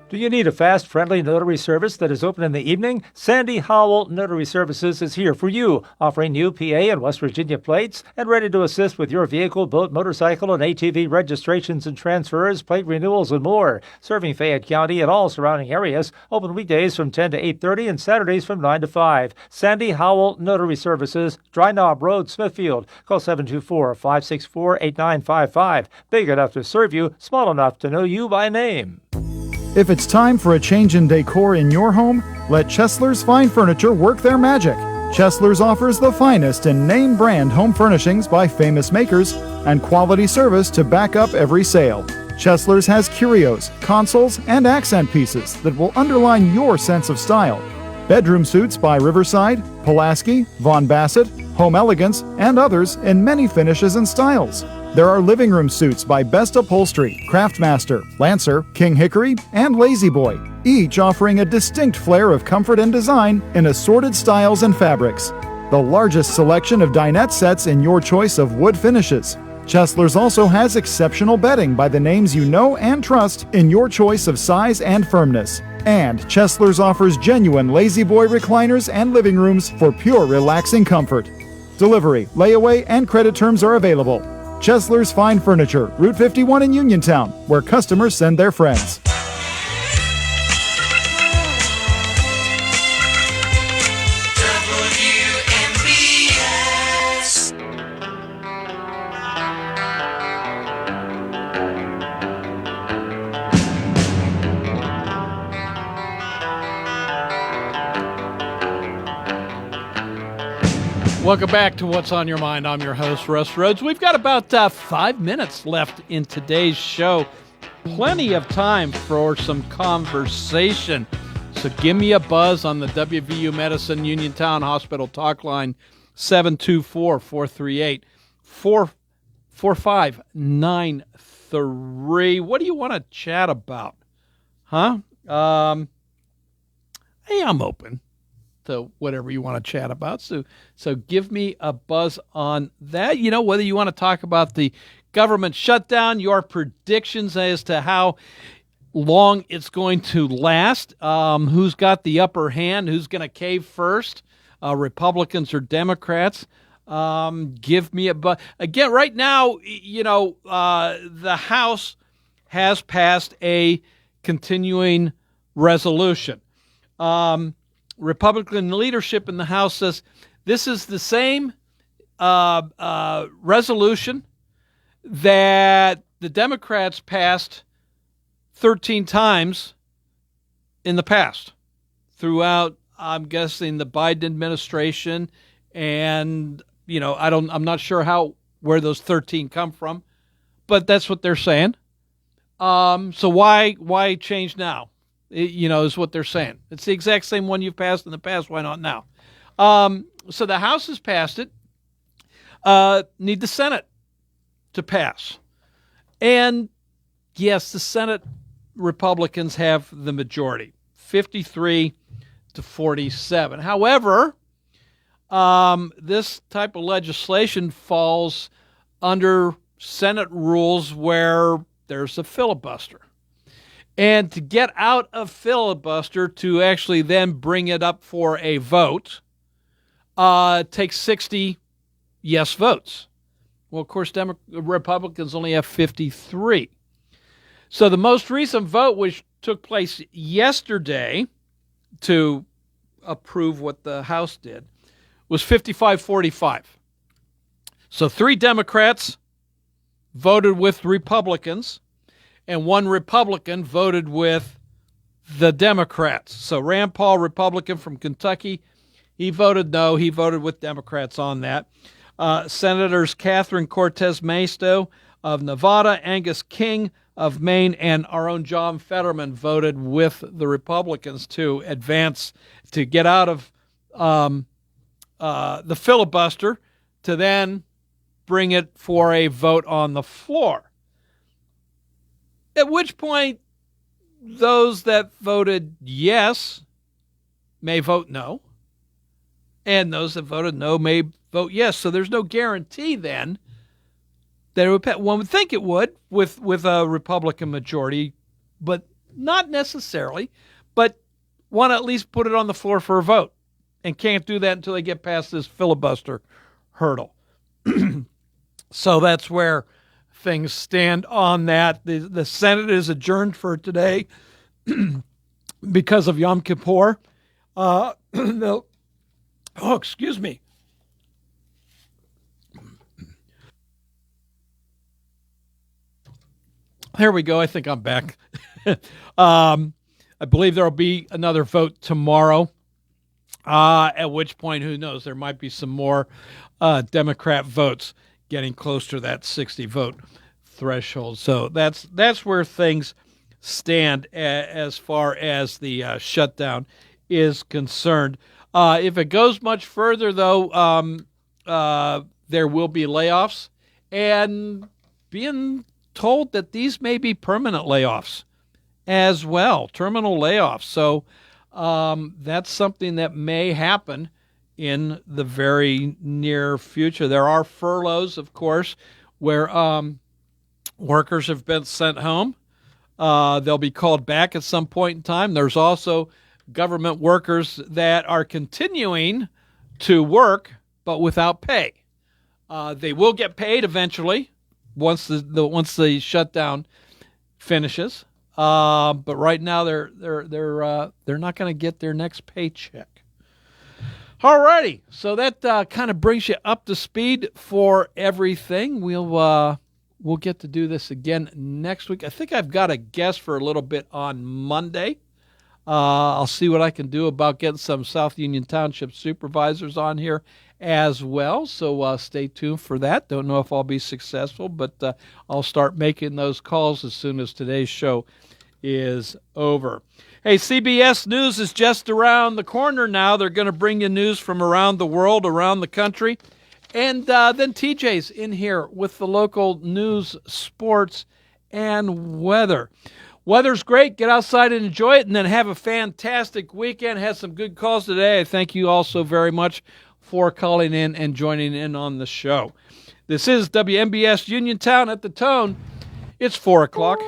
Do you need a fast, friendly notary service that is open in the evening? Sandy Howell Notary Services is here for you, offering new PA and West Virginia plates and ready to assist with your vehicle, boat, motorcycle, and ATV registrations and transfers, plate renewals, and more. Serving Fayette County and all surrounding areas. Open weekdays from 10 to 8:30 and Saturdays from 9 to 5. Sandy Howell Notary Services, Dry Knob Road, Smithfield. Call 724-564-8955. Big enough to serve you, small enough to know you by name. If it's time for a change in decor in your home, let Chesler's Fine Furniture work their magic. Chesler's offers the finest in name brand home furnishings by famous makers and quality service to back up every sale. Chesler's has curios, consoles, and accent pieces that will underline your sense of style. Bedroom suits by Riverside, Pulaski, Von Bassett, Home Elegance, and others in many finishes and styles. There are living room suits by Best Upholstery, Craftmaster, Lancer, King Hickory, and Lazy Boy, each offering a distinct flair of comfort and design in assorted styles and fabrics. The largest selection of dinette sets in your choice of wood finishes. Chesler's also has exceptional bedding by the names you know and trust in your choice of size and firmness. And Chesler's offers genuine Lazy Boy recliners and living rooms for pure relaxing comfort. Delivery, layaway, and credit terms are available. Chesler's Fine Furniture, Route 51 in Uniontown, where customers send their friends. WMBS. Welcome back to What's on Your Mind. I'm your host, Russ Rhodes. We've got about 5 minutes left in today's show. Plenty of time for some conversation. So give me a buzz on the WVU Medicine Uniontown Hospital talk line, 724-438-4593. What do you want to chat about? Huh? Hey, I'm open to whatever you want to chat about. So give me a buzz on that. You know, whether you want to talk about the government shutdown, your predictions as to how long it's going to last, who's got the upper hand, who's going to cave first, Republicans or Democrats. Give me a buzz. Again, right now, you know, the House has passed a continuing resolution. Republican leadership in the House says this is the same resolution that the Democrats passed 13 times in the past throughout, I'm guessing, the Biden administration. And, you know, I'm not sure where those 13 come from, but that's what they're saying. So why change now? Is what they're saying. It's the exact same one you've passed in the past. Why not now? So the House has passed it. Need the Senate to pass. And yes, the Senate Republicans have the majority, 53 to 47. However, this type of legislation falls under Senate rules where there's a filibuster. And to get out of filibuster to actually then bring it up for a vote takes 60 yes votes. Well, of course, Republicans only have 53. So the most recent vote, which took place yesterday to approve what the House did, was 55-45. So 3 Democrats voted with Republicans, and 1 Republican voted with the Democrats. So Rand Paul, Republican from Kentucky, he voted no. He voted with Democrats on that. Senators Catherine Cortez Masto of Nevada, Angus King of Maine, and our own John Fetterman voted with the Republicans to advance, to get out of the filibuster, to then bring it for a vote on the floor. At which point, those that voted yes may vote no, and those that voted no may vote yes. So there's no guarantee then that it would pass. One would think it would with a Republican majority, but not necessarily. But want to at least put it on the floor for a vote, and can't do that until they get past this filibuster hurdle. So that's where things stand on that. The Senate is adjourned for today because of Yom Kippur. Excuse me. There we go. I think I'm back. I believe there will be another vote tomorrow, at which point, who knows, there might be some more Democrat votes getting close to that 60-vote threshold. So that's where things stand as far as the shutdown is concerned. If it goes much further, though, there will be layoffs, and being told that these may be permanent layoffs as well, terminal layoffs. So that's something that may happen in the very near future. There are furloughs, of course, where workers have been sent home. They'll be called back at some point in time. There's also government workers that are continuing to work, but without pay. They will get paid eventually once the shutdown finishes. But right now they're not going to get their next paycheck. Alrighty, so that kind of brings you up to speed for everything. We'll get to do this again next week. I think I've got a guest for a little bit on Monday. I'll see what I can do about getting some South Union Township supervisors on here as well. So stay tuned for that. Don't know if I'll be successful, but I'll start making those calls as soon as today's show is over. Hey, CBS News is just around the corner now. They're going to bring you news from around the world, around the country. And then TJ's in here with the local news, sports, and weather. Weather's great. Get outside and enjoy it, and then have a fantastic weekend. Had some good calls today. I thank you all so very much for calling in and joining in on the show. This is WMBS Uniontown at the Tone. It's 4 o'clock.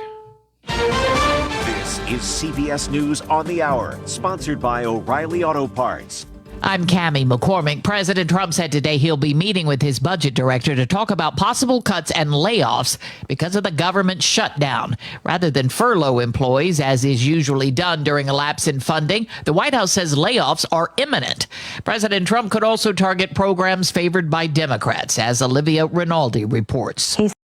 This is CBS News on the Hour, sponsored by O'Reilly Auto Parts. I'm Cammie McCormick. President Trump said today he'll be meeting with his budget director to talk about possible cuts and layoffs because of the government shutdown. Rather than furlough employees, as is usually done during a lapse in funding, the White House says layoffs are imminent. President Trump could also target programs favored by Democrats, as Olivia Rinaldi reports.